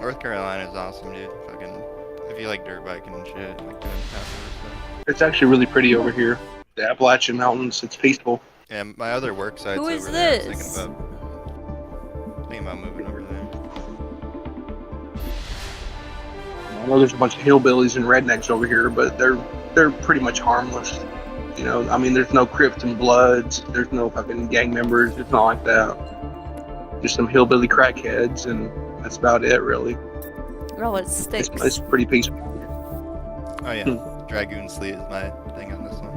North Carolina is awesome, dude. Fucking, if you like dirt biking and shit, like doing outdoor stuff. It's actually really pretty over here. The Appalachian Mountains, it's peaceful. Yeah, my other work site's Who is over there. I was this? thinking about moving over there. I know there's a bunch of hillbillies and rednecks over here, but they're pretty much harmless. You know, I mean, there's no Crips and Bloods. There's no fucking gang members. It's not like that. Just some hillbilly crackheads, and that's about it, really. Oh, it's Styx. It's pretty peaceful. Oh yeah, Dragoon Sleet is my thing on this one.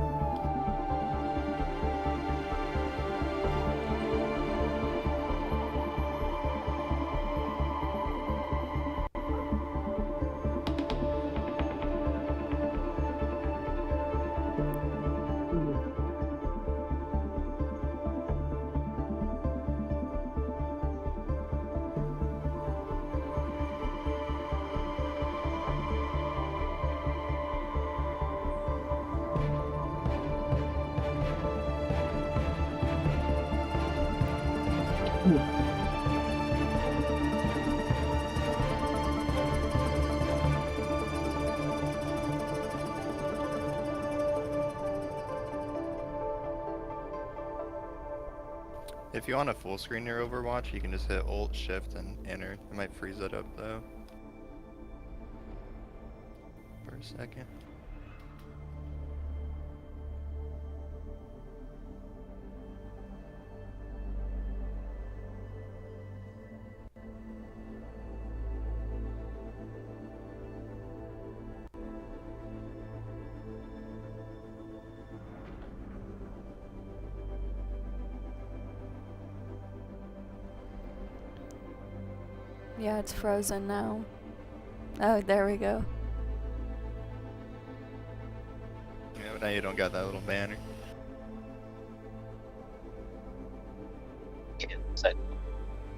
If you want a full screen your Overwatch, you can just hit Alt, Shift, and Enter. It might freeze it up though. For a second. Yeah, it's frozen now. Oh, there we go. Yeah, but now you don't got that little banner.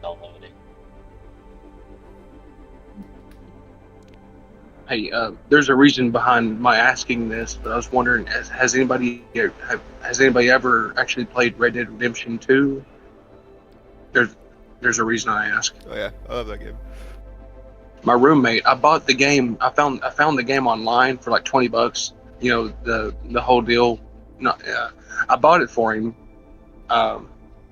Downloading. Hey, there's a reason behind my asking this, but I was wondering, has anybody ever actually played Red Dead Redemption 2? There's a reason I ask. Oh yeah, I love that game. My roommate, I bought the game. I found the game online for like $20. You know, the whole deal. No, I bought it for him,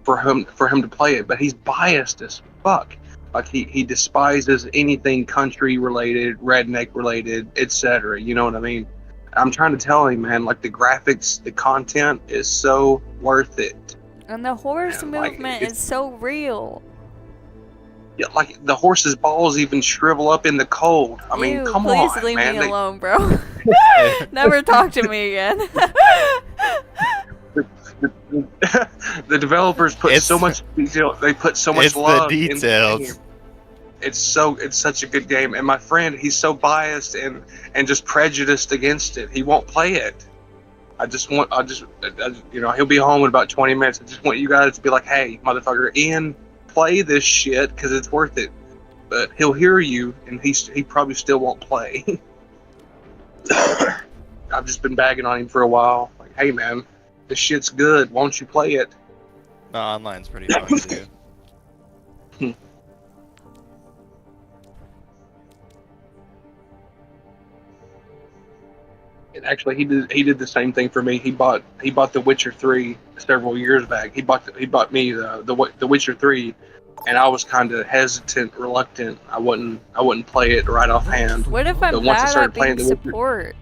for him to play it. But he's biased as fuck. Like he despises anything country related, redneck related, etc. You know what I mean? I'm trying to tell him, man. Like the graphics, the content is so worth it. And the horse movement is so real. Yeah, like the horse's balls even shrivel up in the cold. I mean, come on, please leave man. me alone, bro. Never talk to me again. The developers put so much detail. They put so much love the into the details. game. It's such a good game. And my friend, he's so biased and just prejudiced against it. He won't play it. You know, he'll be home in about 20 minutes. I just want you guys to be like, hey, motherfucker, Ian, play this shit because it's worth it. But he'll hear you, and he probably still won't play. I've just been bagging on him for a while. Like, hey, man, this shit's good. Won't you play it? No, online's pretty fun too. And actually, he did the same thing for me. He bought The Witcher 3 several years back. He bought me the Witcher 3, and I was kind of hesitant, reluctant. I wouldn't play it right offhand. What if I'm bad at being support?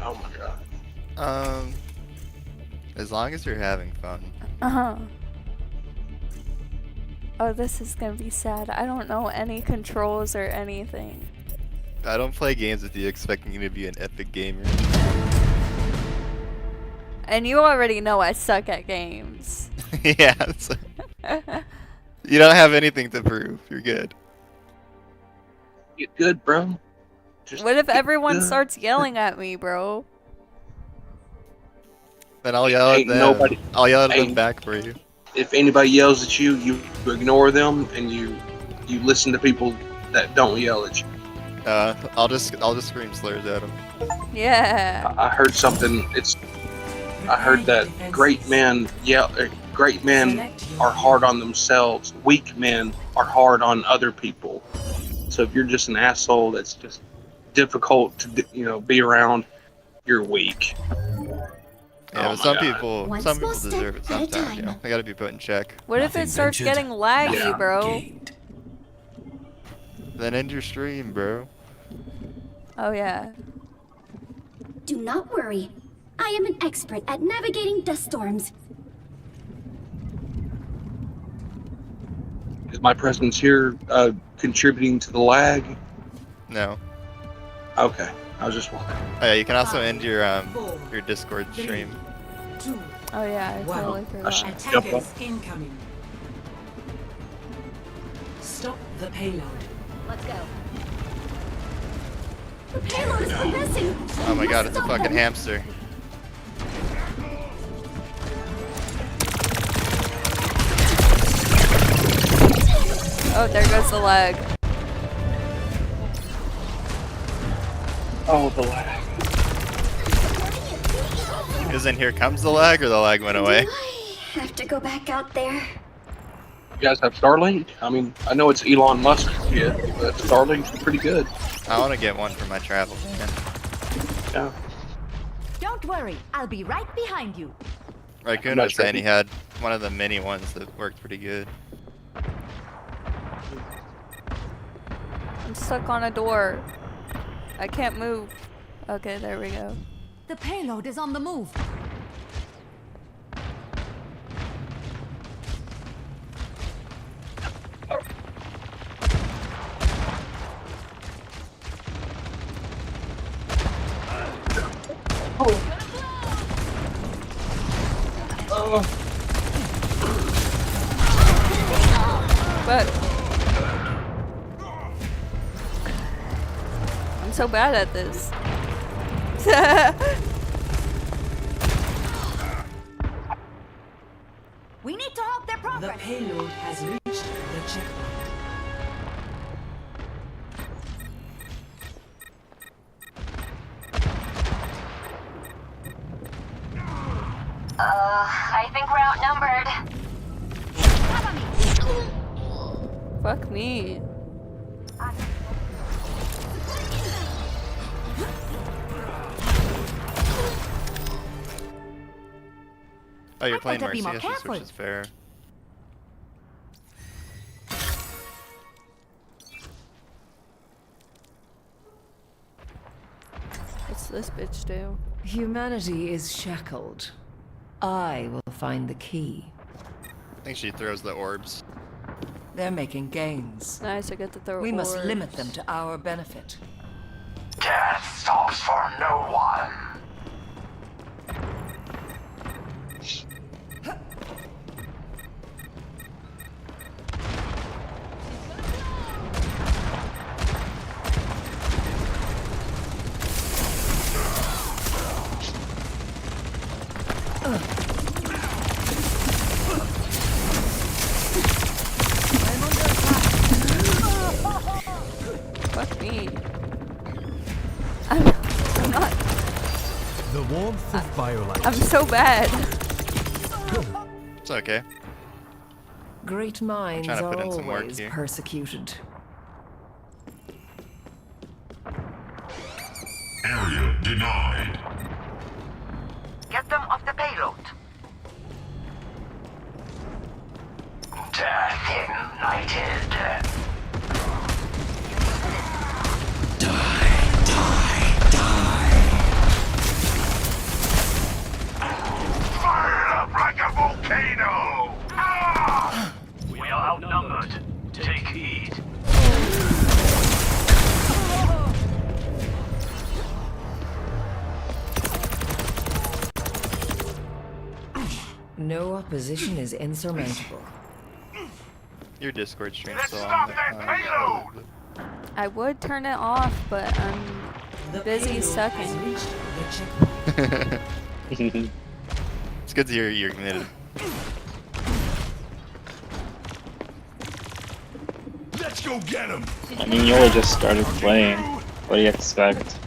Oh my god. As long as you're having fun. Oh, this is gonna be sad. I don't know any controls or anything. I don't play games with you expecting you to be an epic gamer. And you already know I suck at games. Yeah. You don't have anything to prove. You're good. Get good, bro. What if everyone starts yelling at me, bro? Then I'll yell at them. I'll yell at them back for you. If anybody yells at you, you ignore them and you listen to people that don't yell at you. I'll just scream slurs at them. Yeah. I heard something. I heard that great men are hard on themselves. Weak men are hard on other people. So if you're just an asshole that's just difficult to be around, you're weak. Yeah, but some people deserve it sometimes. You know, they gotta be put in check. What if it starts getting laggy, bro? Then end your stream, bro. Oh yeah. Do not worry. I am an expert at navigating dust storms. Is my presence here contributing to the lag? No. Okay, I was just wondering. Oh, yeah, you can also end your Discord stream. Oh yeah, I totally forgot. Attackers incoming. Stop the payload. Let's go. The payload is progressing. Oh my god, it's a fucking hamster. Oh, there goes the lag. Oh, the lag. Isn't here comes the lag, or the lag went away? I have to go back out there. You guys have Starlink? I mean, I know it's Elon Musk shit, but Starlink's pretty good. I want to get one for my travel. Yeah. Don't worry, I'll be right behind you. Raccoon was saying he had one of the mini ones that worked pretty good. I'm stuck on a door. I can't move. Okay, there we go. The payload is on the move. But I'm so bad at this. We need to halt their progress. The payload has reached the checkpoint. I think we're outnumbered. Fuck me. Oh, you're I playing thought I'd be Mercy, more I guess, careful. which is fair. What's this bitch do? Humanity is shackled. I will find the key. I think she throws the orbs. They're making gains. Nice, I get to throw We must orbs. limit them to our benefit. Death stops for no one. Fuck me. I'm not. The warmth of Biolight. I'm so bad. It's okay. Great minds trying to are put in some work always here. persecuted. Area denied. Get them off the payload. Death ignited. Fire it up like a volcano! Ah! We are outnumbered. Take heed. No opposition is insurmountable. Your Discord stream's Let's still stop on. that payload! I would turn it off, but I'm busy sucking. It's good to hear you're committed. Let's go get him. I mean, you only just started playing. What do you expect?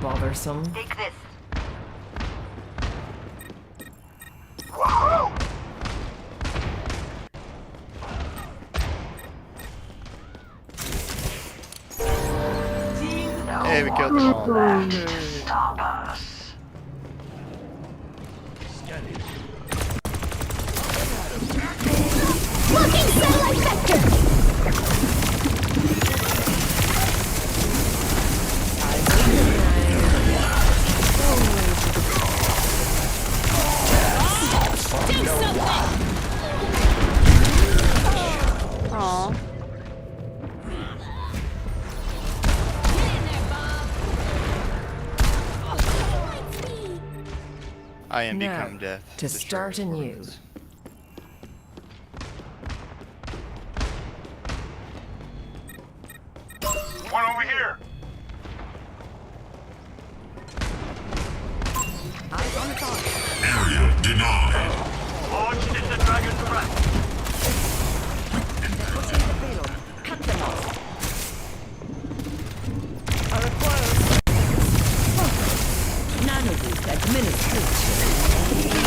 Bothersome. Take this. Hey, we killed them all. Stop us. Looking satellite vector! Do something! Aw. I am Now, become death. to start anew. One over here. Eyes on the target. Area denied. Launched into Dragon's Breath. They're pushing the payload. Cut them off. Are close. Nanoboost administration.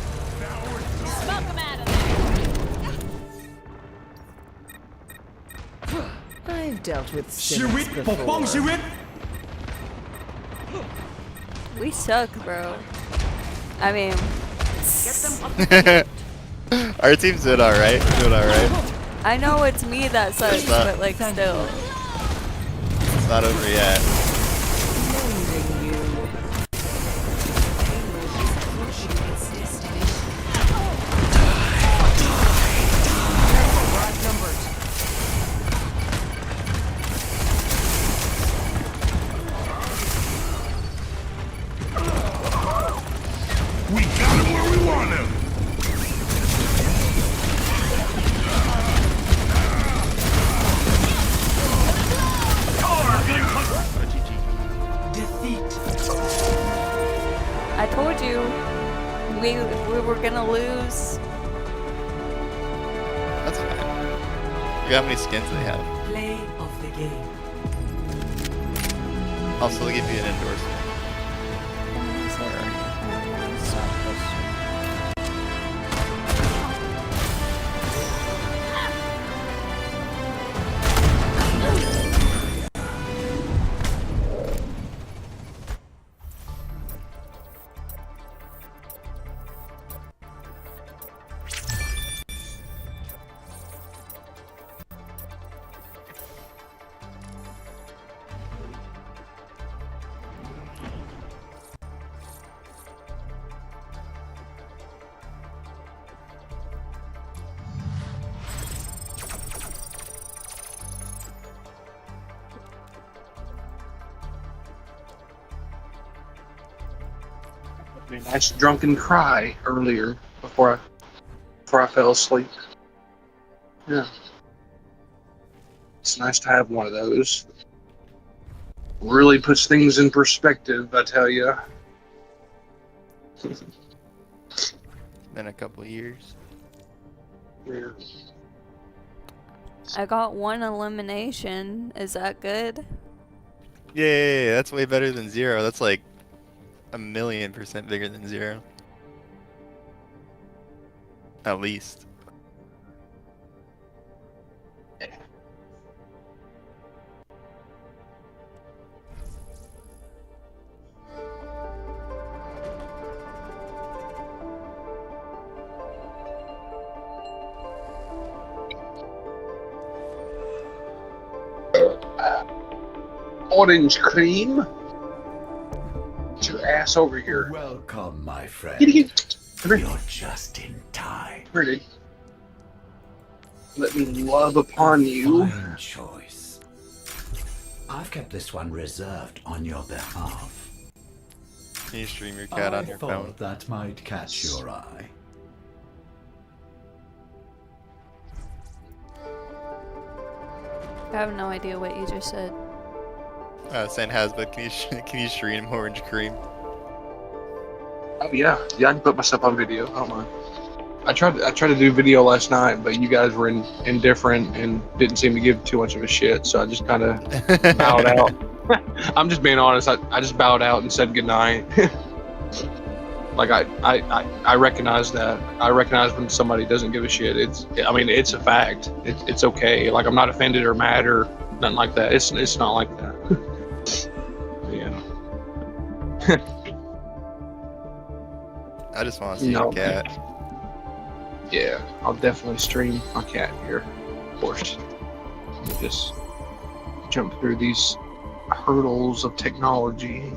Smoke him out of there! I've dealt with cynics before. We suck, bro. I mean, Our team's doing alright. Doing alright. I know it's me that sucks, It's not- but like still. It's not over yet. We got him where we want him. Look how many skins they have. Play of the game. Also, they'll give you an endorsement. A nice drunken cry earlier before I fell asleep. Yeah. It's nice to have one of those. Really puts things in perspective, I tell you. Been a couple of years. Yeah. I got 1 elimination. Is that good? Yeah, that's way better than 0. That's like 1,000,000% bigger than 0. At least. Orange cream. Get your ass over here. Welcome, my friend. Come here. You're just in time. Pretty. Let me love upon you. Fine choice. I've kept this one reserved on your behalf. Can you stream your cat on your phone? I thought that might catch your eye. I have no idea what you just said. Saying Hasbud, can you stream orange cream? Oh yeah, I can put myself on video. I don't mind. I tried to do video last night, but you guys were indifferent and didn't seem to give too much of a shit, so I just kind of bowed out. I'm just being honest. I just bowed out and said goodnight. Like I recognize that. I recognize when somebody doesn't give a shit. It's a fact. It's okay. Like I'm not offended or mad or nothing like that. It's not like that. Yeah. I just want to see your cat. Yeah, I'll definitely stream my cat here, of course. Just jump through these hurdles of technology.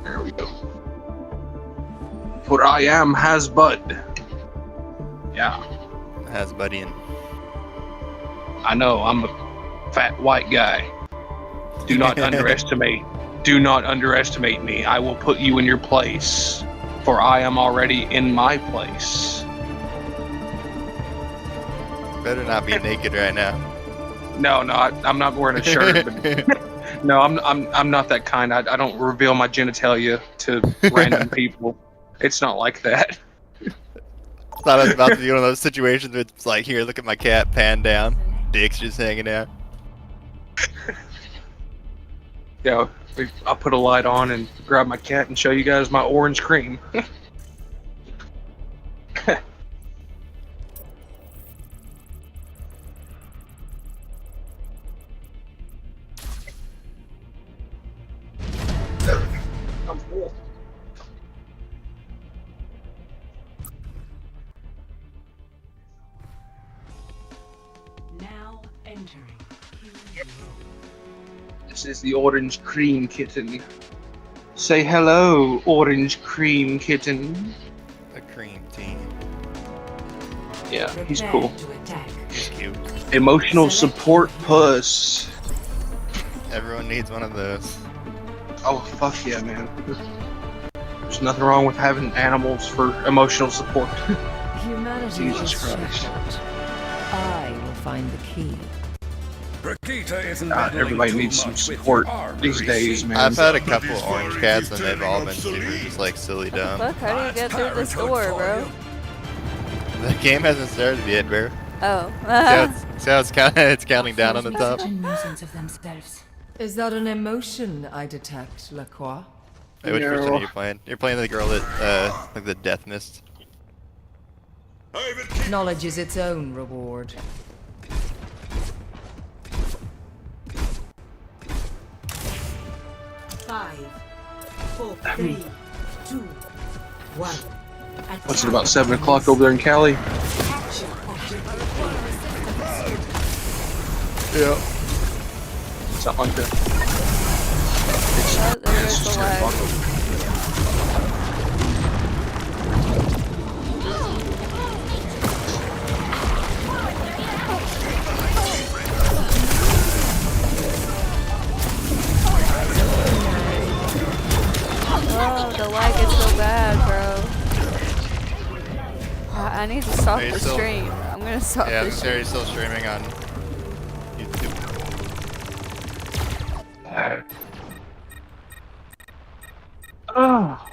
There we go. For I am Hasbud. Yeah. Hasbudian. I know, I'm a fat white guy. Do not underestimate. Do not underestimate me. I will put you in your place, for I am already in my place. Better not be naked right now. No, I'm not wearing a shirt. But no, I'm not that kind. I don't reveal my genitalia to random people. It's not like that. Thought I was about to be one of those situations where it's like, here, look at my cat, pan down, dick's just hanging out. Yeah, I'll put a light on and grab my cat and show you guys my orange cream. Now entering. This is the orange cream kitten. Say hello, orange cream kitten. A cream team. Yeah, he's cool. He's cute. Emotional support puss. Everyone needs one of those. Oh, fuck yeah, man. There's nothing wrong with having animals for emotional support. Humanity Jesus is Christ. shackled. I will find the key. God, everybody needs some support these days, man. I've had a couple orange cats and they've all been super just like silly dumb. Fuck, how do you get through this door, bro? The game hasn't started yet, bro. Oh. See how it's counting down on the top? Is that an emotion I detect, Lacroix? Hey, which person are you playing? You're playing the girl that, like the Death Mist. Knowledge is its own reward. Five, four, three, two, one. What's it, about 7 o'clock over there in Cali? Yeah. Something like that. There's the lag. Oh, the lag is so bad, bro. I need to stop the stream. I'm gonna stop the stream. Yeah, I'm still streaming on YouTube. Oh.